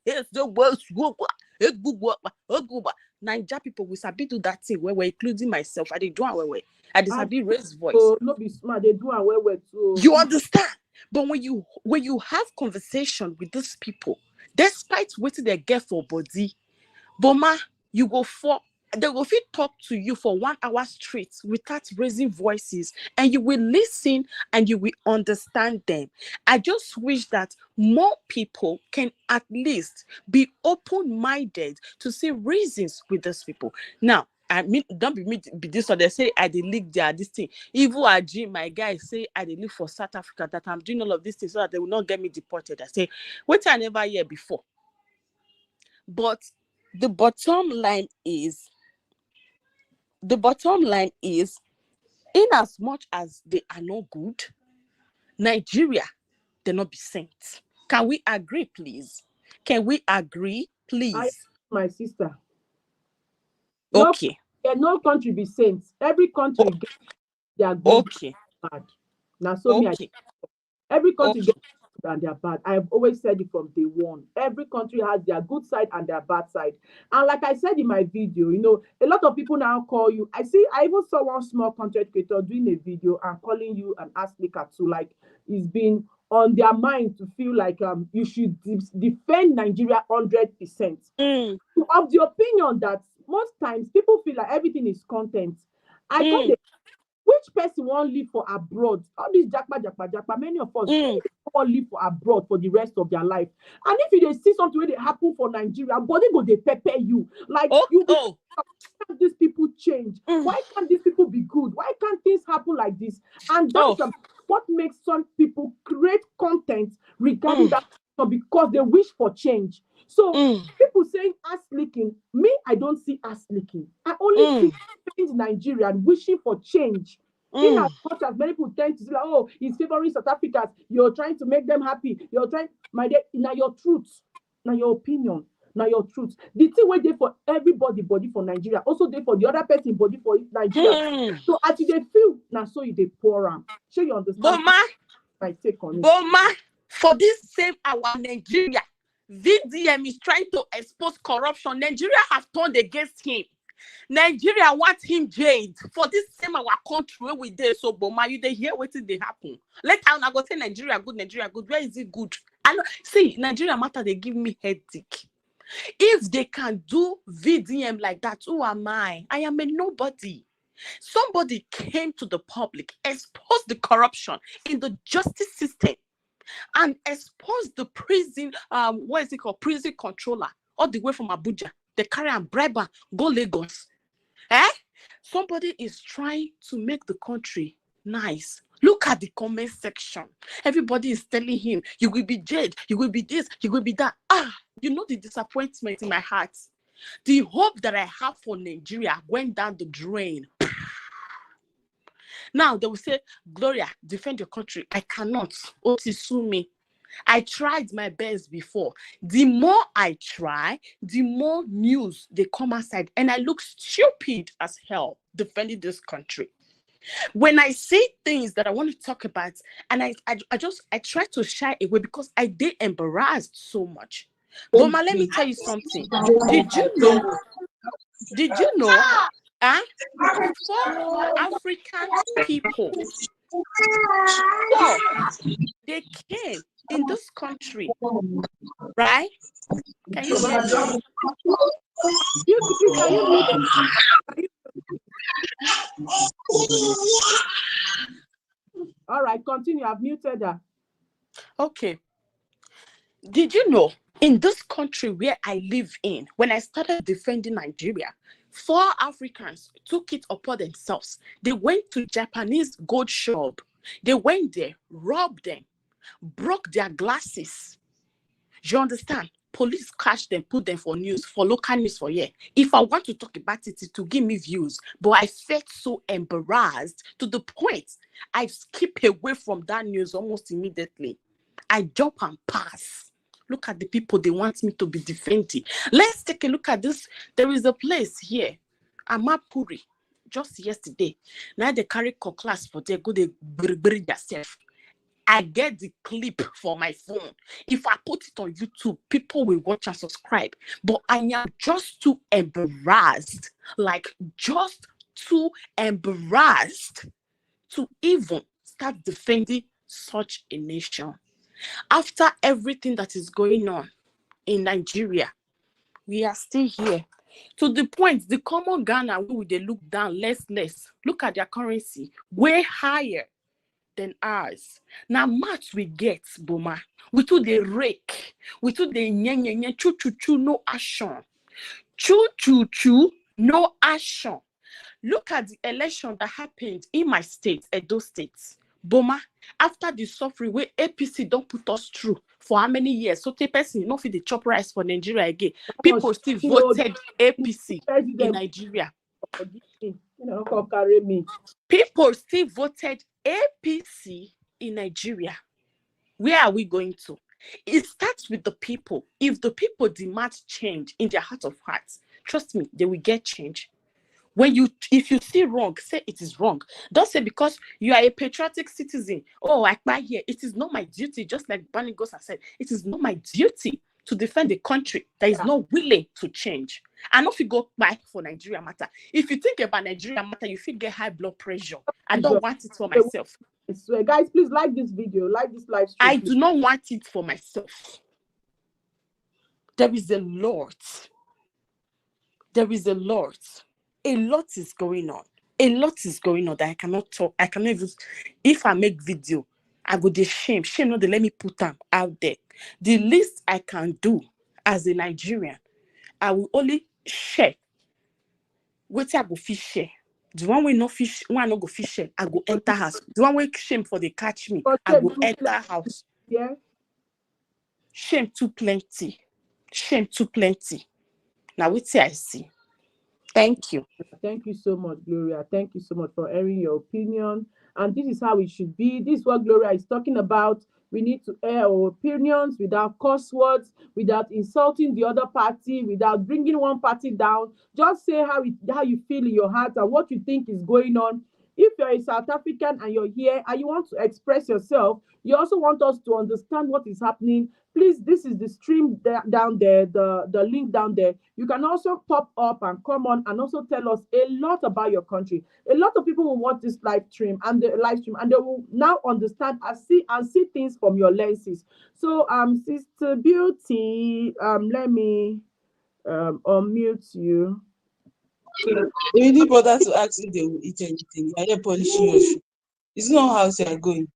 Naija people, we sabi do that thing where we're including myself. I did do it where I just sabi raise voice. No be smart. They do it where too. You understand? But when you have conversation with these people, despite what they get for body, Boma, you go for. They will fit talk to you for 1 hour straight without raising voices, and you will listen and you will understand them. I just wish that more people can at least be open-minded to see reasons with those people. Now, I mean, don't be this or they say I did leak this thing. Even Ajim, my guy, say I did live for South Africa, that I'm doing all of these things so that they will not get me deported. I say, what I never hear before. But the bottom line is, in as much as they are not good, Nigeria, they not be sent. Can we agree, please? Can we agree, please? My sister. Okay. No country be sent. Every country gets their good and bad. Now, so every country gets good and their bad. I have always said it from day one. Every country has their good side and their bad side. And like I said in my video, a lot of people now call you. I even saw one small content creator doing a video and calling you and asking to like it's been on their mind to feel like you should defend Nigeria 100%. Of the opinion that most times people feel like everything is content. Which person won't live for abroad? All these jakpa, many of us won't live for abroad for the rest of their life. And if you see something where they happen for Nigeria, body go they pepper you. Like why can't these people change? Why can't these people be good? Why can't things happen like this? And that's what makes some people create content regarding that because they wish for change. So people people saying ass licking, me, I don't see ass licking. I only see strange Nigerian wishing for change. In as much as many people tend to say, like, oh, he's favoring South Africans, you're trying to make them happy. You're trying, my dear, now your truth, now your opinion, now your truth. The thing wait there for everybody, body for Nigeria, also there for the other person, body for Nigeria. So as you they feel, now so you they pour them. Sure you understand my take on it. Boma, for this same our Nigeria, VDM is trying to expose corruption. Nigeria have turned against him. Nigeria wants him jailed for this same our country where we did. So Boma, you they hear what they happen. Let I go say Nigeria good, Nigeria good. Where is it good? I know. See, Nigeria matter. They give me headache. If they can do VDM like that, who am I? I am a nobody. Somebody came to the public, exposed the corruption in the justice system, and exposed the prison, what is it called? Prison controller, all the way from Abuja. They carry and bribe and go Lagos. Somebody is trying to make the country nice. Look at the comment section. Everybody is telling him, you will be jailed, you will be this, you will be that. You know the disappointment in my heart. The hope that I have for Nigeria went down the drain. Now they will say, Gloria, defend your country. I cannot. Sue me. I tried my best before. The more I try, the more news they come outside, and I look stupid as hell defending this country. When I see things that I want to talk about, and I try to shy away because I get embarrassed so much. But let me tell you something. Did you know? For African people, they came in this country, right? Can you hear me? All right, continue. I've muted her. Okay. Did you know in this country where I live in, when I started defending Nigeria, 4 Africans took it upon themselves. They went to Japanese gold shop. They went there, robbed them, broke their glasses. You understand? Police catch them, put them for news, for local news for here. If I want to talk about it, to give me views. But I felt so embarrassed to the point I skip away from that news almost immediately. I jump and pass. Look at the people they want me to be defending. Let's take a look at this. There is a place here, Amapuri, just yesterday. Now they carry class for they go they bury yourself. I get the clip for my phone. If I put it on YouTube, people will watch and subscribe. But I am just too embarrassed, like just too embarrassed to even start defending such a nation. After everything that is going on in Nigeria, we are still here. To the point, the common Ghana, where they look down less. Look at their currency, way higher than ours. Now, much we get, Boma. We do the rake. We do the nye, choo, no action. Choo, no action. Look at the election that happened in my state, Edo State. Boma, after the suffering where APC don't put us through for how many years? So the person not fit the chop rice for Nigeria again. People still voted APC in Nigeria. People still voted APC in Nigeria. Where are we going to? It starts with the people. If the people demand change in their heart of hearts, trust me, they will get change. If you see wrong, say it is wrong. Don't say because you are a patriotic citizen. Oh, I buy here. It is not my duty. Just like Barney Gosa said, it is not my duty to defend a country that is not willing to change. And if you go back for Nigeria matter, if you think about Nigeria matter, you feel get high blood pressure. I don't want it for myself. I swear, guys, please like this video, like this live stream. I do not want it for myself. There is a lot. There is a lot. A lot is going on. A lot is going on that I cannot talk. I cannot even. If I make video, I go the shame. Shame not to let me put them out there. The least I can do as a Nigerian, I will only share. What I go fish share. The one way no fish, one no go fish share, I go enter house. The one way shame for they catch me, I go enter house. Yeah. Shame too plenty. Shame too plenty. Now wetin I see. Thank you. Thank you so much, Gloria. Thank you so much for airing your opinion. And this is how it should be. This is what Gloria is talking about. We need to air our opinions without curse words, without insulting the other party, without bringing one party down. Just say how you feel in your heart and what you think is going on. If you're a South African and you're here and you want to express yourself, you also want us to understand what is happening. Please, this is the stream down there, the link down there. You can also pop up and come on and also tell us a lot about your country. A lot of people will watch this live stream and they will now understand and see things from your lenses. So Sister Beauty, let me unmute you. They really bother to ask if they will eat anything. You are here polishing your shoe. It's not how you are going.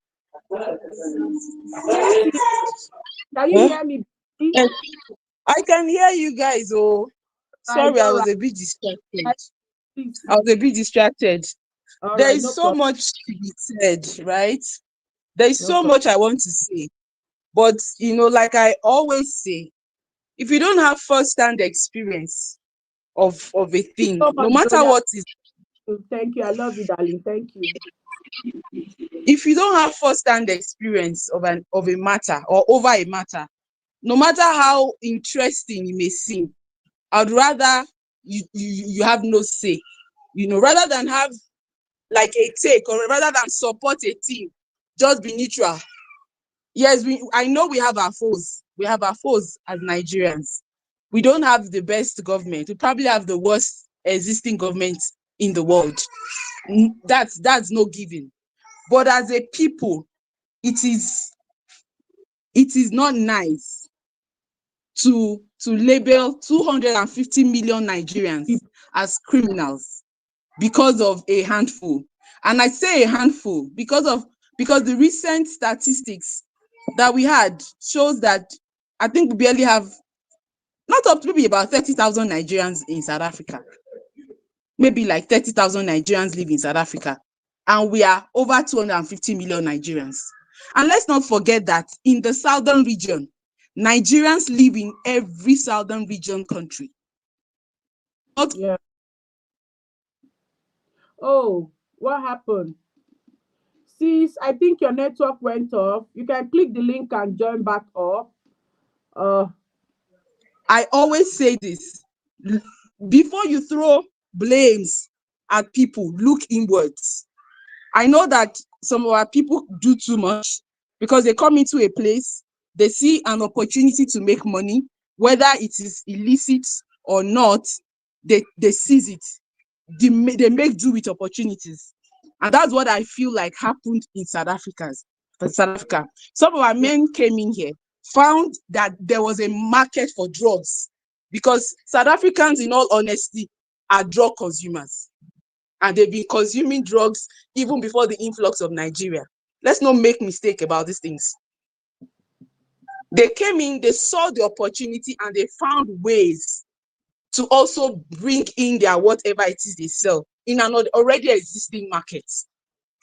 Can you hear me? Yes, I can hear you guys. Oh, sorry, I All was right. a bit distracted. Please. I was a bit distracted. All There right, is no so problem. much to be said, right? There is No so problem. much I want to say. But, like I always say, if you don't have first-hand experience of a thing, So no much, matter Gloria. what is, Thank you. I love you, darling. Thank you. if you don't have first-hand experience of a matter or over a matter, no matter how interesting it may seem, I'd rather you have no say, rather than have like a take, or rather than support a team, just be neutral. Yes, I know we have our foes. We have our foes as Nigerians. We don't have the best government. We probably have the worst existing government in the world. That's no given. But as a people, it is not nice to label 250 million Nigerians as criminals because of a handful. And I say a handful because the recent statistics that we had shows that I think we barely have, not up to maybe about 30,000 Nigerians in South Africa. Maybe like 30,000 Nigerians live in South Africa. And we are over 250 million Nigerians. And let's not forget that in the southern region, Nigerians live in every southern region country. Yeah. Oh, what happened? Sis, I think your network went off. You can click the link and join back up. Uh, I always say this, before you throw blames at people, look inwards. I know that some of our people do too much because they come into a place, they see an opportunity to make money, whether it is illicit or not, they seize it. They make do with opportunities. And that's what I feel like happened in South Africa. Some of our men came in here, found that there was a market for drugs, because South Africans, in all honesty, are drug consumers. And they've been consuming drugs even before the influx of Nigeria. Let's not make mistake about these things. They came in, they saw the opportunity, and they found ways to also bring in their whatever it is they sell in an already existing market.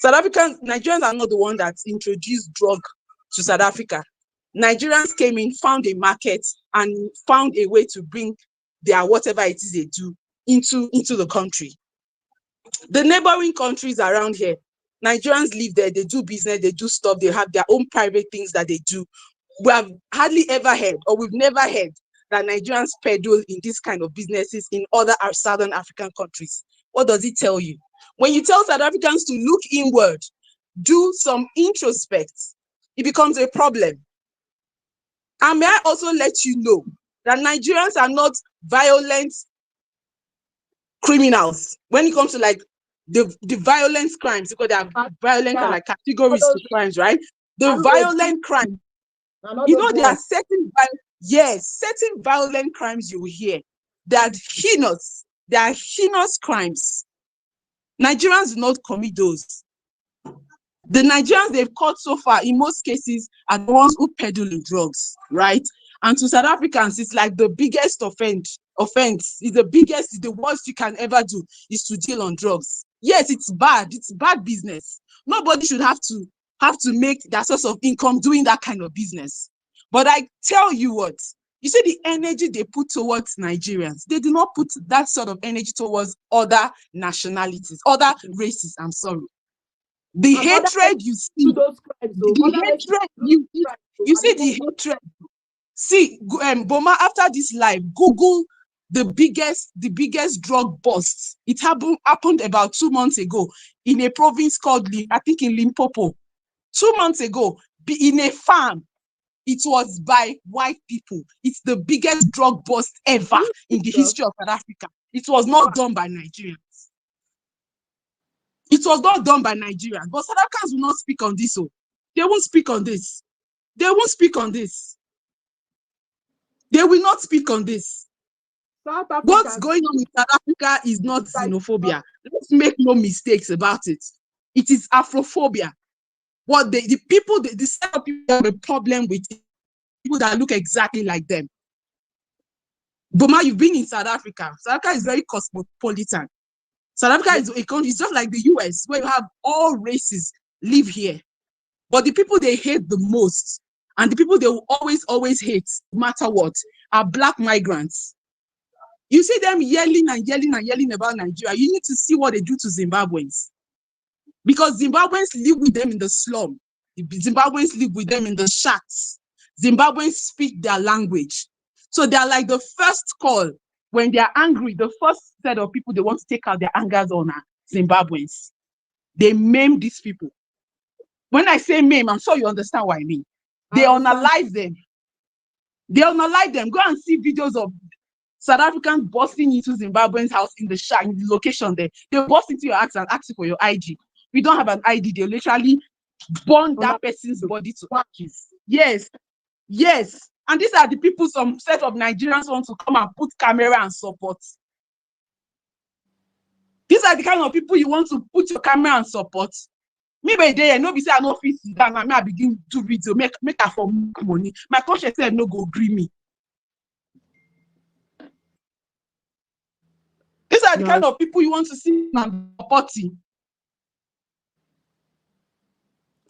Nigerians are not the one that introduced drug to South Africa. Nigerians came in, found a market, and found a way to bring their whatever it is they do into the country. The neighboring countries around here, Nigerians live there, they do business, they do stuff, they have their own private things that they do. We have hardly ever heard, or we've never heard, that Nigerians peddle in this kind of businesses in other Southern African countries. What does it tell you? When you tell South Africans to look inward, do some introspect, it becomes a problem. And may I also let you know that Nigerians are not violent criminals when it comes to like the violent crimes, because there are violent yeah. like categories to crimes, right? The violent crime, there are certain violent crimes you will hear that heinous. There are heinous crimes. Nigerians do not commit those. The Nigerians they've caught so far, in most cases, are the ones who peddle in drugs, right? And to South Africans, it's like the biggest offense. It's the worst you can ever do is to deal on drugs. Yes, it's bad. It's bad business. Nobody should have to make that source of income doing that kind of business. But I tell you what, You see the energy they put towards Nigerians. They do not put that sort of energy towards other nationalities, other races. I'm sorry. The And other hatred you see, to those crimes, though. the Other races hatred do you those crimes, though, you and see they the won't- hatred. See, Boma, after this live, Google the biggest drug bust. It happened about 2 months ago in a province called, I think, in Limpopo. 2 months ago, in a farm. It was by white people. It's the biggest drug bust ever in the history of South Africa. It was not done by Nigerians. It was not done by Nigerians. But South Africans will not speak on this. They won't speak on this. They won't speak on this. They will not speak on this. South What's Africans, going on in South Africa is not like, xenophobia. Let's make no mistakes about it. It is Afrophobia. What the people, the set of people have a problem with people that look exactly like them. Boma, you've been in South Africa. South Africa is very cosmopolitan. South Africa is a country, it's just like the US, where you have all races live here. But the people they hate the most, and the people they will always hate, no matter what, are Black migrants. You see them yelling and yelling and yelling about Nigeria. You need to see what they do to Zimbabweans. Because Zimbabweans live with them in the slum. Zimbabweans live with them in the shacks. Zimbabweans speak their language. So they are like the first call when they are angry. The first set of people they want to take out their angers on are Zimbabweans. They maim these people. When I say maim, I'm sure you understand what I mean. They unalive them. They unalive them. Go and see videos of South Africans busting into Zimbabweans' house in the shack, in the location there. They bust into your house and ask you for your ID. We don't have an ID. They literally burn that person's body to ashes. Yes. Yes. And these are the people some set of Nigerians want to come and put camera and support. These are the kind of people you want to put your camera and support. Me by day, no be say I no fit sit down and I begin to video, make her for money. My conscience said no go agree me. These are the kind of people you want to see and supporting.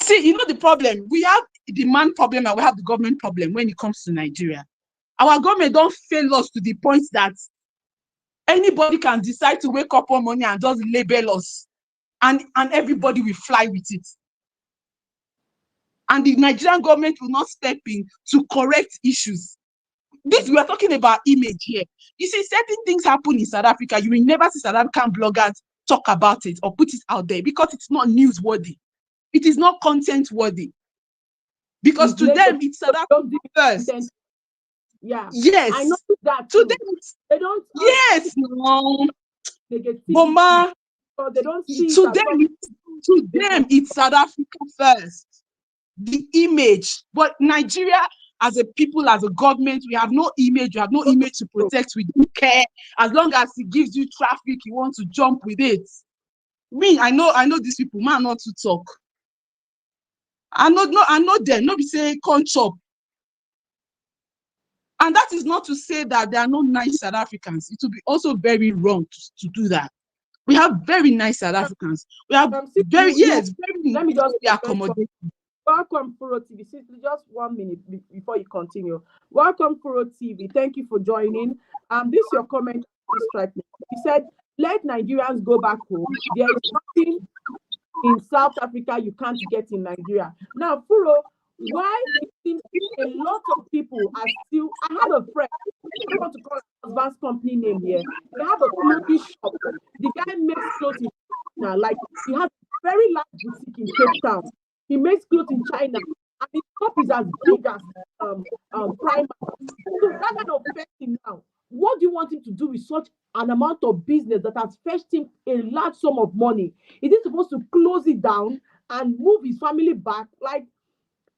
See, you know the problem. We have the man problem and we have the government problem when it comes to Nigeria. Our government don't fail us to the point that anybody can decide to wake up one morning and just label us, and everybody will fly with it. And the Nigerian government will not step in to correct issues. This, we are talking about image here. You see, certain things happen in South Africa. You will never see South African bloggers talk about it or put it out there because it's not newsworthy. It is not content worthy. Because to them, it's South Africa first. Yeah. Yes. I know that. To them, they don't. Yes. No. Boma. So they don't see to them, it's South Africa first. The image. But Nigeria, as a people, as a government, we have no image. We have no image to protect. We don't care. As long as it gives you traffic, you want to jump with it. Me, I know these people, man, not to talk. I know them. Nobody say can't chop. And that is not to say that there are no nice South Africans. It would be also very wrong to do that. We have very nice South Africans. We have very let me just accommodate. Welcome, Furo TV. Just 1 minute before you continue. Welcome, Furo TV. Thank you for joining. This is your comment. He said, let Nigerians go back home. There is nothing in South Africa you can't get in Nigeria. Now, Furo, why it seems a lot of people are still... I have a friend, I don't want to call husband's company name here. They have a clothing shop. The guy makes clothes in China. Like, he has a very large boutique in Cape Town. He makes clothes in China. And his shop is as big as Primark. So that kind of person now, what do you want him to do with such an amount of business that has fetched him a large sum of money? Is he supposed to close it down and move his family back? Like,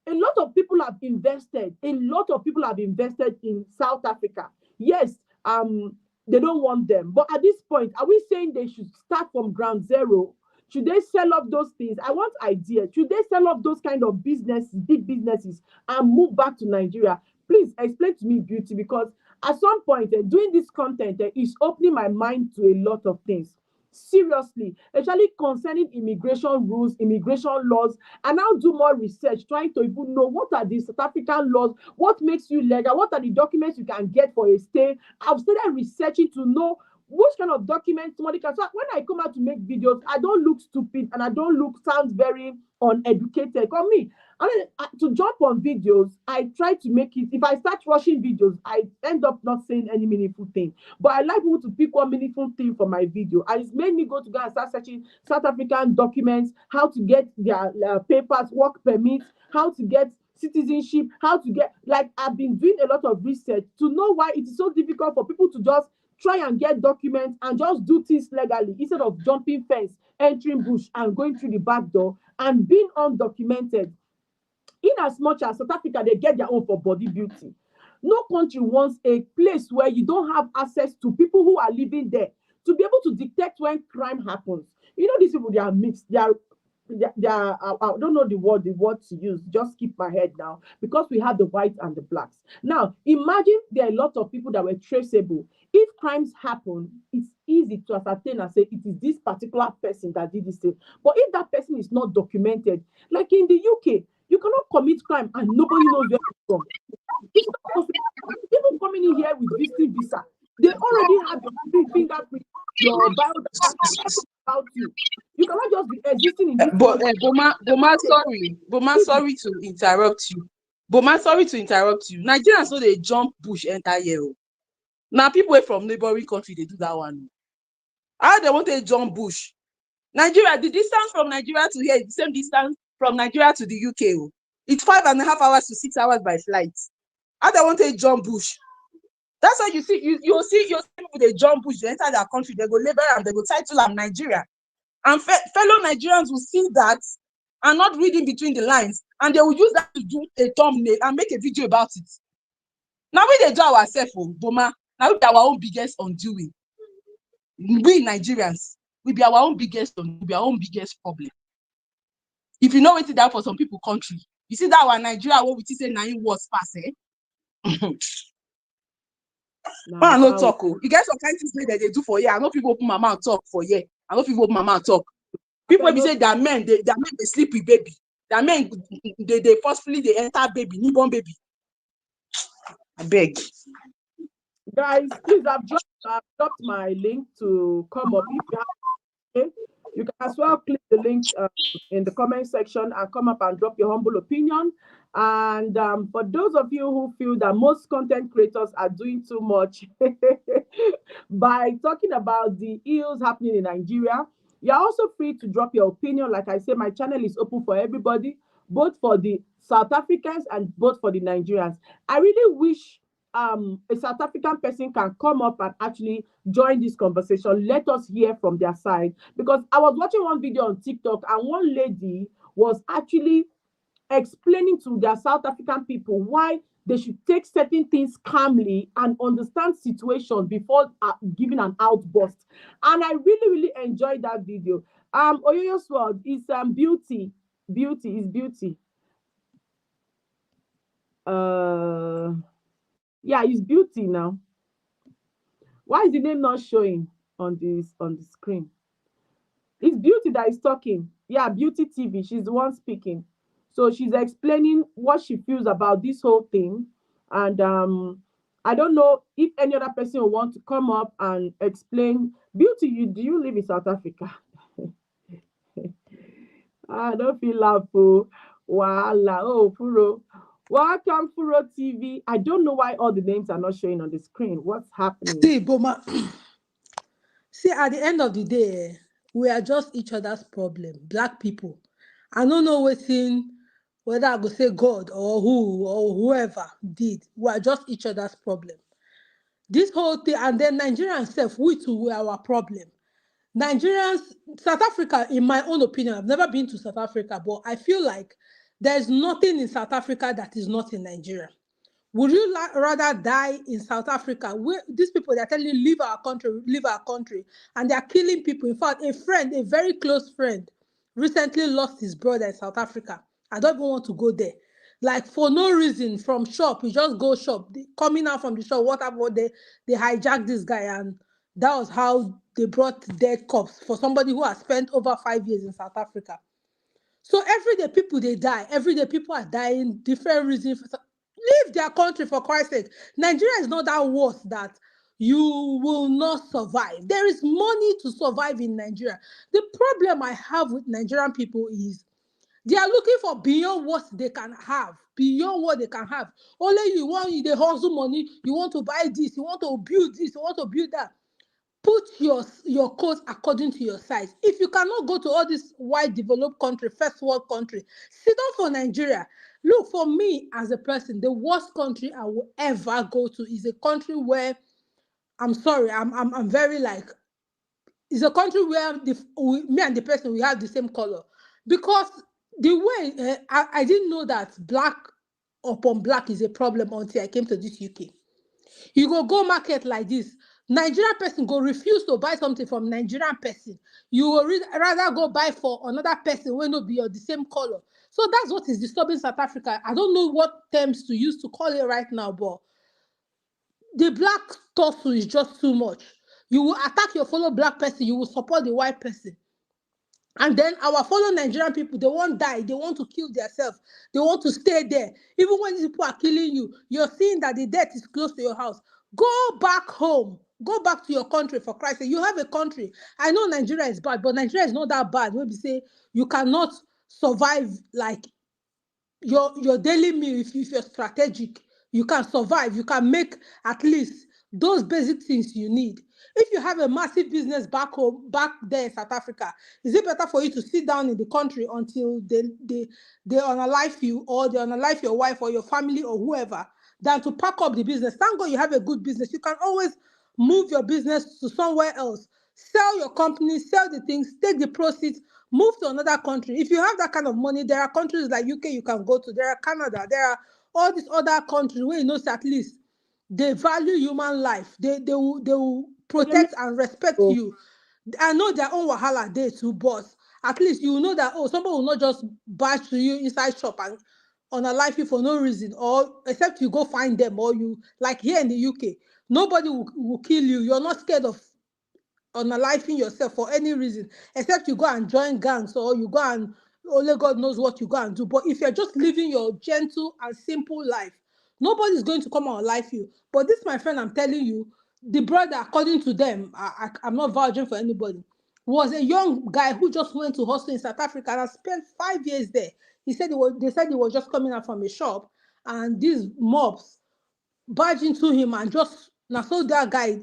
a lot of people have invested. A lot of people have invested in South Africa. Yes, they don't want them. But at this point, are we saying they should start from ground zero? Should they sell off those things? I want ideas. Should they sell off those kind of businesses, big businesses, and move back to Nigeria? Please explain to me, Beauty, because at some point, doing this content is opening my mind to a lot of things. Seriously, especially concerning immigration rules, immigration laws, and now do more research, trying to even know what are the South African laws, what makes you legal, what are the documents you can get for a stay. I've started researching to know which kind of documents somebody can. So when I come out to make videos, I don't look stupid and I don't look sound very uneducated. For me, I mean, to jump on videos, I try to make it. If I start rushing videos, I end up not saying any meaningful thing. But I like people to pick one meaningful thing for my video. And it's made me go to go and start searching South African documents, how to get their papers, work permits, how to get citizenship, how to get, like, I've been doing a lot of research to know why it is so difficult for people to just try and get documents and just do things legally instead of jumping fence, entering bush, and going through the back door and being undocumented. In as much as South Africa, they get their own for body beauty. No country wants a place where you don't have access to people who are living there to be able to detect when crime happens. You know, these people, they are mixed. They are I don't know the word to use. Just keep my head now because we have the whites and the blacks. Now, imagine there are a lot of people that were traceable. If crimes happen, it's easy to ascertain and say it is this particular person that did this thing. But if that person is not documented, like in the UK, you cannot commit crime and nobody knows where it's from. It's not possible. People coming in here with visiting visa, they already have your fingerprint, your biodata about you. You cannot just be existing in this But country. Boma, sorry to interrupt you. Boma, sorry to interrupt you. Nigerians know they jump bush entire year. Now people from neighboring country they do that one. How they want to jump bush? Nigeria, the distance from Nigeria to here is the same distance from Nigeria to the UK. It's 5.5 hours to 6 hours by flight. How they want to jump bush? That's why you'll see people they jump bush, they enter their country, they go label and they go title them Nigeria. And fellow Nigerians will see that and not reading between the lines, and they will use that to do a thumbnail and make a video about it. Now we they do ourselves, Boma. Now we be our own biggest undoing. We Nigerians, we be our own biggest problem. If you know what it that for some people country, you see that our Nigeria what we say 9 words pass, eh? Now, I no talk. You get some kind of things that they do for you. I know people open my mouth talk for you. I know people open my mouth talk. People be say that men, they sleep with baby. That men they forcefully they enter baby, newborn baby. I beg. guys, please, I've dropped my link to come up. If you have, okay, you can as well click the link in the comment section and come up and drop your humble opinion. And for those of you who feel that most content creators are doing too much by talking about the ills happening in Nigeria, you're also free to drop your opinion. Like I said, my channel is open for everybody, both for the South Africans and both for the Nigerians. I really wish a South African person can come up and actually join this conversation. Let us hear from their side. Because I was watching one video on TikTok and one lady was actually explaining to their South African people why they should take certain things calmly and understand situations before giving an outburst. And I really, really enjoyed that video. Oyoyo's word is beauty. Beauty is beauty. Yeah, it's beauty now. Why is the name not showing on the screen? It's Beauty that is talking. Yeah, Beauty TV. She's the one speaking. So she's explaining what she feels about this whole thing. And I don't know if any other person will want to come up and explain. Beauty, do you live in South Africa? I don't feel love for Wala. Oh, Furo. Welcome, Furo TV. I don't know why all the names are not showing on the screen. What's happening? See, Boma, see, at the end of the day, we are just each other's problem. Black people. I don't know whether I go say God or who or whoever did. We are just each other's problem. This whole thing, and then Nigerians self, we too were our problem. Nigerians, South Africa, in my own opinion, I've never been to South Africa, but I feel like there's nothing in South Africa that is not in Nigeria. Would you rather die in South Africa? These people, they're telling you, leave our country, and they're killing people. In fact, a very close friend, recently lost his brother in South Africa. I don't even want to go there. Like, for no reason, from shop, you just go shop. Coming out from the shop, what happened? They hijacked this guy, and That was how they brought dead corpse for somebody who has spent over 5 years in South Africa. So every day people they die. Every day people are dying, different reasons. Leave their country for Christ's sake. Nigeria is not that worse that you will not survive. There is money to survive in Nigeria. The problem I have with Nigerian people is they are looking for beyond what they can have, beyond what they can have. Only they hustle money, you want to buy this, you want to build this, you want to build that. Put your coat according to your size. If you cannot go to all these white developed country, first world country, sit down for Nigeria. Look, for me as a person, the worst country I will ever go to is a country where I'm sorry, I'm very like, it's a country where me and the person we have the same color, because the way I didn't know that black upon black is a problem until I came to this UK. You go market like this, Nigerian person go refuse to buy something from Nigerian person. You will rather go buy for another person when no be of the same color. So that's what is disturbing South Africa. I don't know what terms to use to call it right now, but the black tussle is just too much. You will attack your fellow black person, you will support the white person. And then our fellow Nigerian people, they won't die, they want to kill themselves, they want to stay there. Even when these people are killing you, you're seeing that the death is close to your house. Go back home, go back to your country, for Christ's sake. You have a country. I know Nigeria is bad, but Nigeria is not that bad. Maybe say you cannot survive like your daily meal. If you're strategic, you can survive, you can make at least those basic things you need. If you have a massive business back home, back there in South Africa, is it better for you to sit down in the country until they unalive you, or they unalive your wife or your family or whoever, than to pack up the business? Thank God you have a good business. You can always move your business to somewhere else, sell your company, sell the things, take the proceeds, move to another country. If you have that kind of money, there are countries like UK you can go to, there are Canada, there are all these other countries where you know at least they value human life. They will protect and respect So, you. I know their own wahala there too, but at least you know that, oh, somebody will not just bash to you inside shop and unalive you for no reason, or except you go find them, or you, like here in the UK, nobody will kill you. You're not scared of unaliving yourself for any reason, except you go and join gangs, or you go and only God knows what you go and do. But if you're just living your gentle and simple life, nobody's going to come and unalive you. But this, my friend, I'm telling you, the brother, according to them, I'm not vouching for anybody, was a young guy who just went to hostel in South Africa and has spent 5 years there. They said he was just coming out from a shop, and these mobs barge into him and just, now so that guy,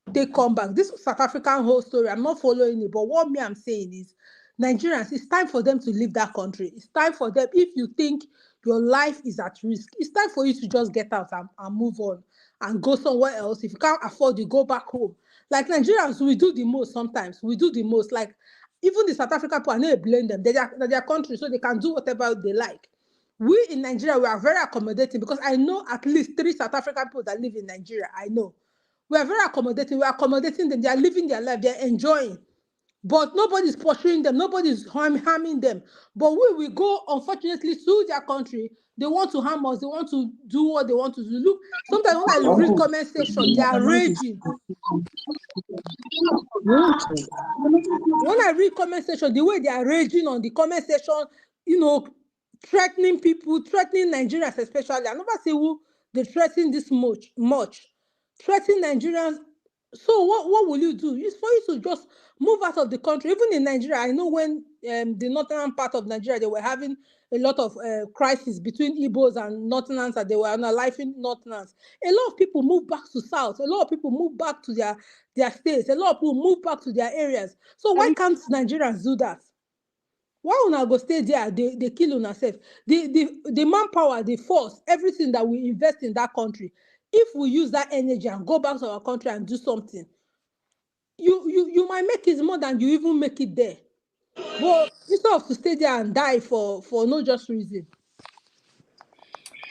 they come back. This South African whole story, I'm not following it, but what me I'm saying is, Nigerians, it's time for them to leave that country. It's time for them, if you think your life is at risk, it's time for you to just get out and move on and go somewhere else. If you can't afford, you go back home. Like Nigerians, we do the most sometimes. We do the most. Like, even the South African people, I know, blame them. They're their country, so they can do whatever they like. We in Nigeria, we are very accommodating, because I know at least 3 South African people that live in Nigeria. I know. We are very accommodating. We are accommodating them. They are living their life. They are enjoying. But nobody's pursuing them. Nobody's harming them. But we go, unfortunately, to their country. They want to harm us. They want to do what they want to do. Look, sometimes when I read comment section, they are raging. When I read comment section, the way they are raging on the comment section, you know, threatening people, threatening Nigerians especially. I never say who they threaten this much. Threatening Nigerians. So what will you do? It's for you to just move out of the country. Even in Nigeria, I know when the northern part of Nigeria, they were having a lot of crisis between Igbos and Northerners, and they were unaliving Northerners. A lot of people move back to South. A lot of people move back to their states. A lot of people move back to their areas. So why can't Nigerians do that? Why una go stay there? They kill una self. The manpower, the force, everything that we invest in that country, if we use that energy and go back to our country and do something, you might make it more than you even make it there. But instead of to stay there and die for no just reason.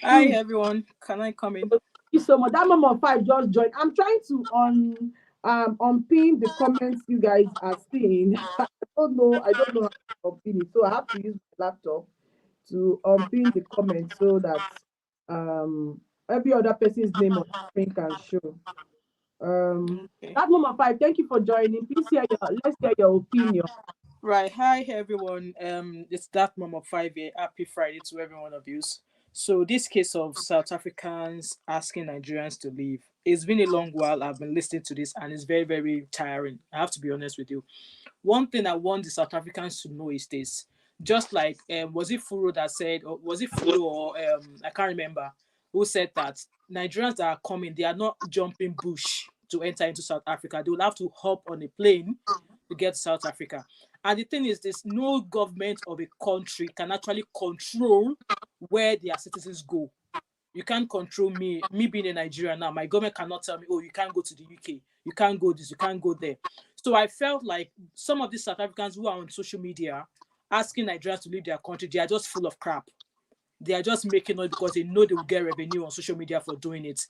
Hi everyone, can I come in? thank you so much. That Mama of Five just joined. I'm trying to unpin the comments you guys are seeing. I don't know how to unpin it, so I have to use my laptop to unpin the comments so that um every other person's name on the screen can show. Okay. That Mama Five, thank you for joining. Please let's hear your opinion. Right. Hi, everyone. It's that mom of 5 here. Happy Friday to every one of you. So, this case of South Africans asking Nigerians to leave, it's been a long while. I've been listening to this, and it's very, very tiring. I have to be honest with you. One thing I want the South Africans to know is this. Just like, was it Furo that said, or was it Furo or I can't remember, who said that Nigerians that are coming, they are not jumping bush to enter into South Africa. They will have to hop on a plane to get to South Africa. And the thing is this, no government of a country can actually control where their citizens go. You can't control me being a Nigerian now. My government cannot tell me, oh, you can't go to the UK. You can't go this, you can't go there. So I felt like some of these South Africans who are on social media asking Nigerians to leave their country, they are just full of crap. They are just making noise because they know they will get revenue on social media for doing it.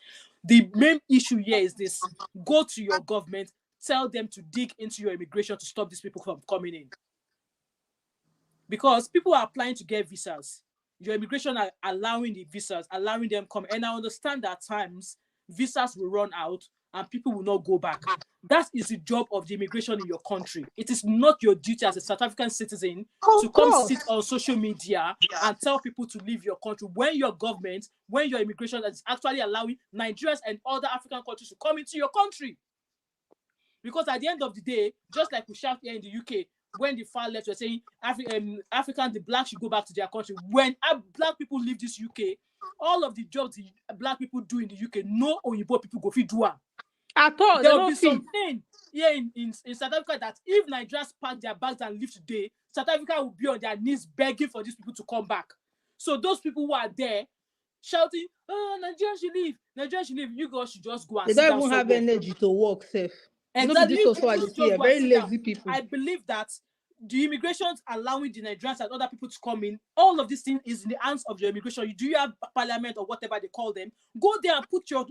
The main issue here is this. Go to your government, tell them to dig into your immigration to stop these people from coming in. Because people are applying to get visas. Your immigration are allowing the visas, allowing them come. And I understand that at times visas will run out and people will not go back. That is the job of the immigration in your country. It is not your duty as a South African citizen to come sit on social media and tell people to leave your country when your government, when your immigration is actually allowing Nigerians and other African countries to come into your country. Because at the end of the day, just like we shout here in the UK, when the far left were saying African, the blacks should go back to their country. When black people leave this UK, all of the jobs the black people do in the UK, no Oyibo people go fit do am. At all, There will be something here in South Africa that if Nigerians pack their bags and leave today, South Africa will be on their knees begging for these people to come back. So those people who are there shouting, oh, Nigerians should leave, Nigerians should leave, you guys should just go and They sit don't down even have somewhere. energy to work safe. Exactly. You just very lazy people. I believe that the immigration allowing the Nigerians and other people to come in, all of this thing is in the hands of your immigration. Do you have parliament or whatever they call them? Go there and put your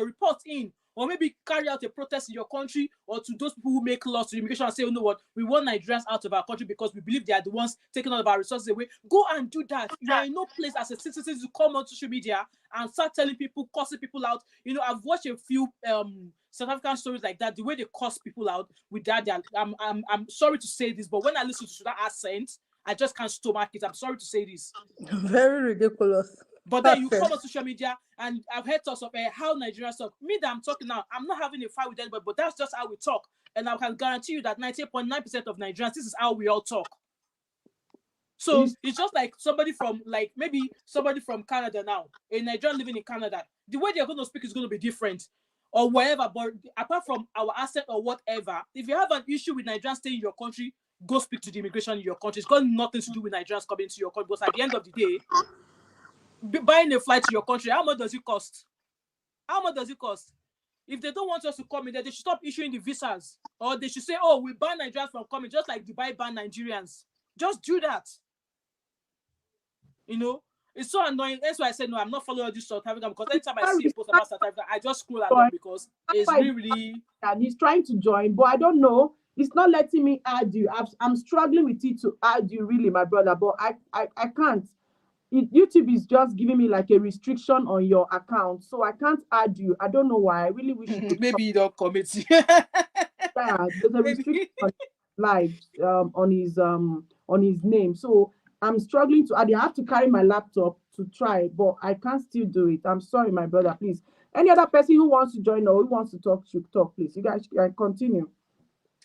report in, or maybe carry out a protest in your country, or to those people who make laws to immigration and say, you know what, we want Nigerians out of our country because we believe they are the ones taking all of our resources away. Go and do that. You are in no place as a citizen to come on social media and start telling people, cursing people out. You know, I've watched a few South African stories like that, the way they curse people out with that. I'm sorry to say this, but when I listen to that accent, I just can't stomach it. I'm sorry to say this. Very ridiculous. But then you come on social media, and I've heard talks of how Nigerians talk. Me that I'm talking now, I'm not having a fight with anybody, but that's just how we talk. And I can guarantee you that 98.9% of Nigerians, this is how we all talk. So it's just like somebody from, like, maybe somebody from Canada now, a Nigerian living in Canada, the way they're going to speak is going to be different or whatever. But apart from our accent or whatever, if you have an issue with Nigerians staying in your country, go speak to the immigration in your country. It's got nothing to do with Nigerians coming to your country, because at the end of the day, buying a flight to your country, how much does it cost? How much does it cost? If they don't want us to come in there, they should stop issuing the visas. Or they should say, oh, we ban Nigerians from coming, just like Dubai ban Nigerians. Just do that. You know, it's so annoying. That's why I said, no, I'm not following this South Africa, because anytime I see a post about South Africa, I just scroll along, because it's really... And he's trying to join, but I don't know. It's not letting me add you. I'm struggling with it to add you, really, my brother, but I can't. YouTube is just giving me like a restriction on your account, so I can't add you. I don't know why. I really wish you could. Maybe you don't commit. Yeah, there's a restriction on live on his name, so I'm struggling to add. I have to carry my laptop to try, but I can't still do it. I'm sorry, my brother. Please, any other person who wants to join or who wants to talk should talk. Please, you guys can continue.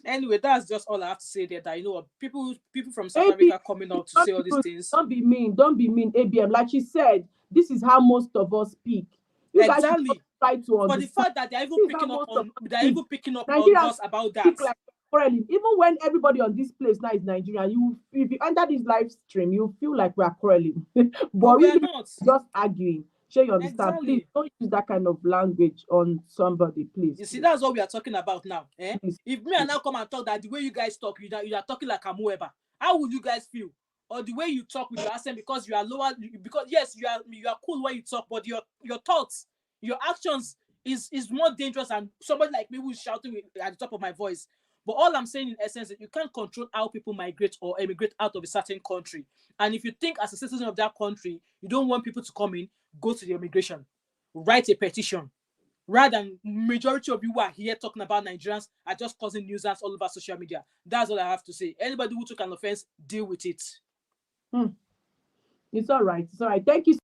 Anyway, that's just all I have to say there. That, you know, people from South Africa coming out to say all these things. Don't be mean, ABM. Like she said, this is how most of us speak. You exactly. Guys try to for the fact that they're even picking up on us about that. Like, even when everybody on this place now is Nigerian, if you enter this live stream, you feel like we are quarreling. But we are not just arguing. Sure, you understand? Exactly. Please don't use that kind of language on somebody, please. You see, that's what we are talking about now. If me and now come and talk that the way you guys talk, you are talking like a whoever, how would you guys feel? Or the way you talk with your accent, because you are lower, because yes, you are cool when you talk, but your thoughts, your actions is more dangerous than somebody like me who's shouting at the top of my voice. But all I'm saying in essence is you can't control how people migrate or emigrate out of a certain country. And if you think as a citizen of that country, you don't want people to come in, go to the immigration, write a petition, rather than majority of you who are here talking about Nigerians are just causing nuisance all over social media. That's all I have to say. Anybody who took an offense, deal with it. It's all right. It's all right. Thank you.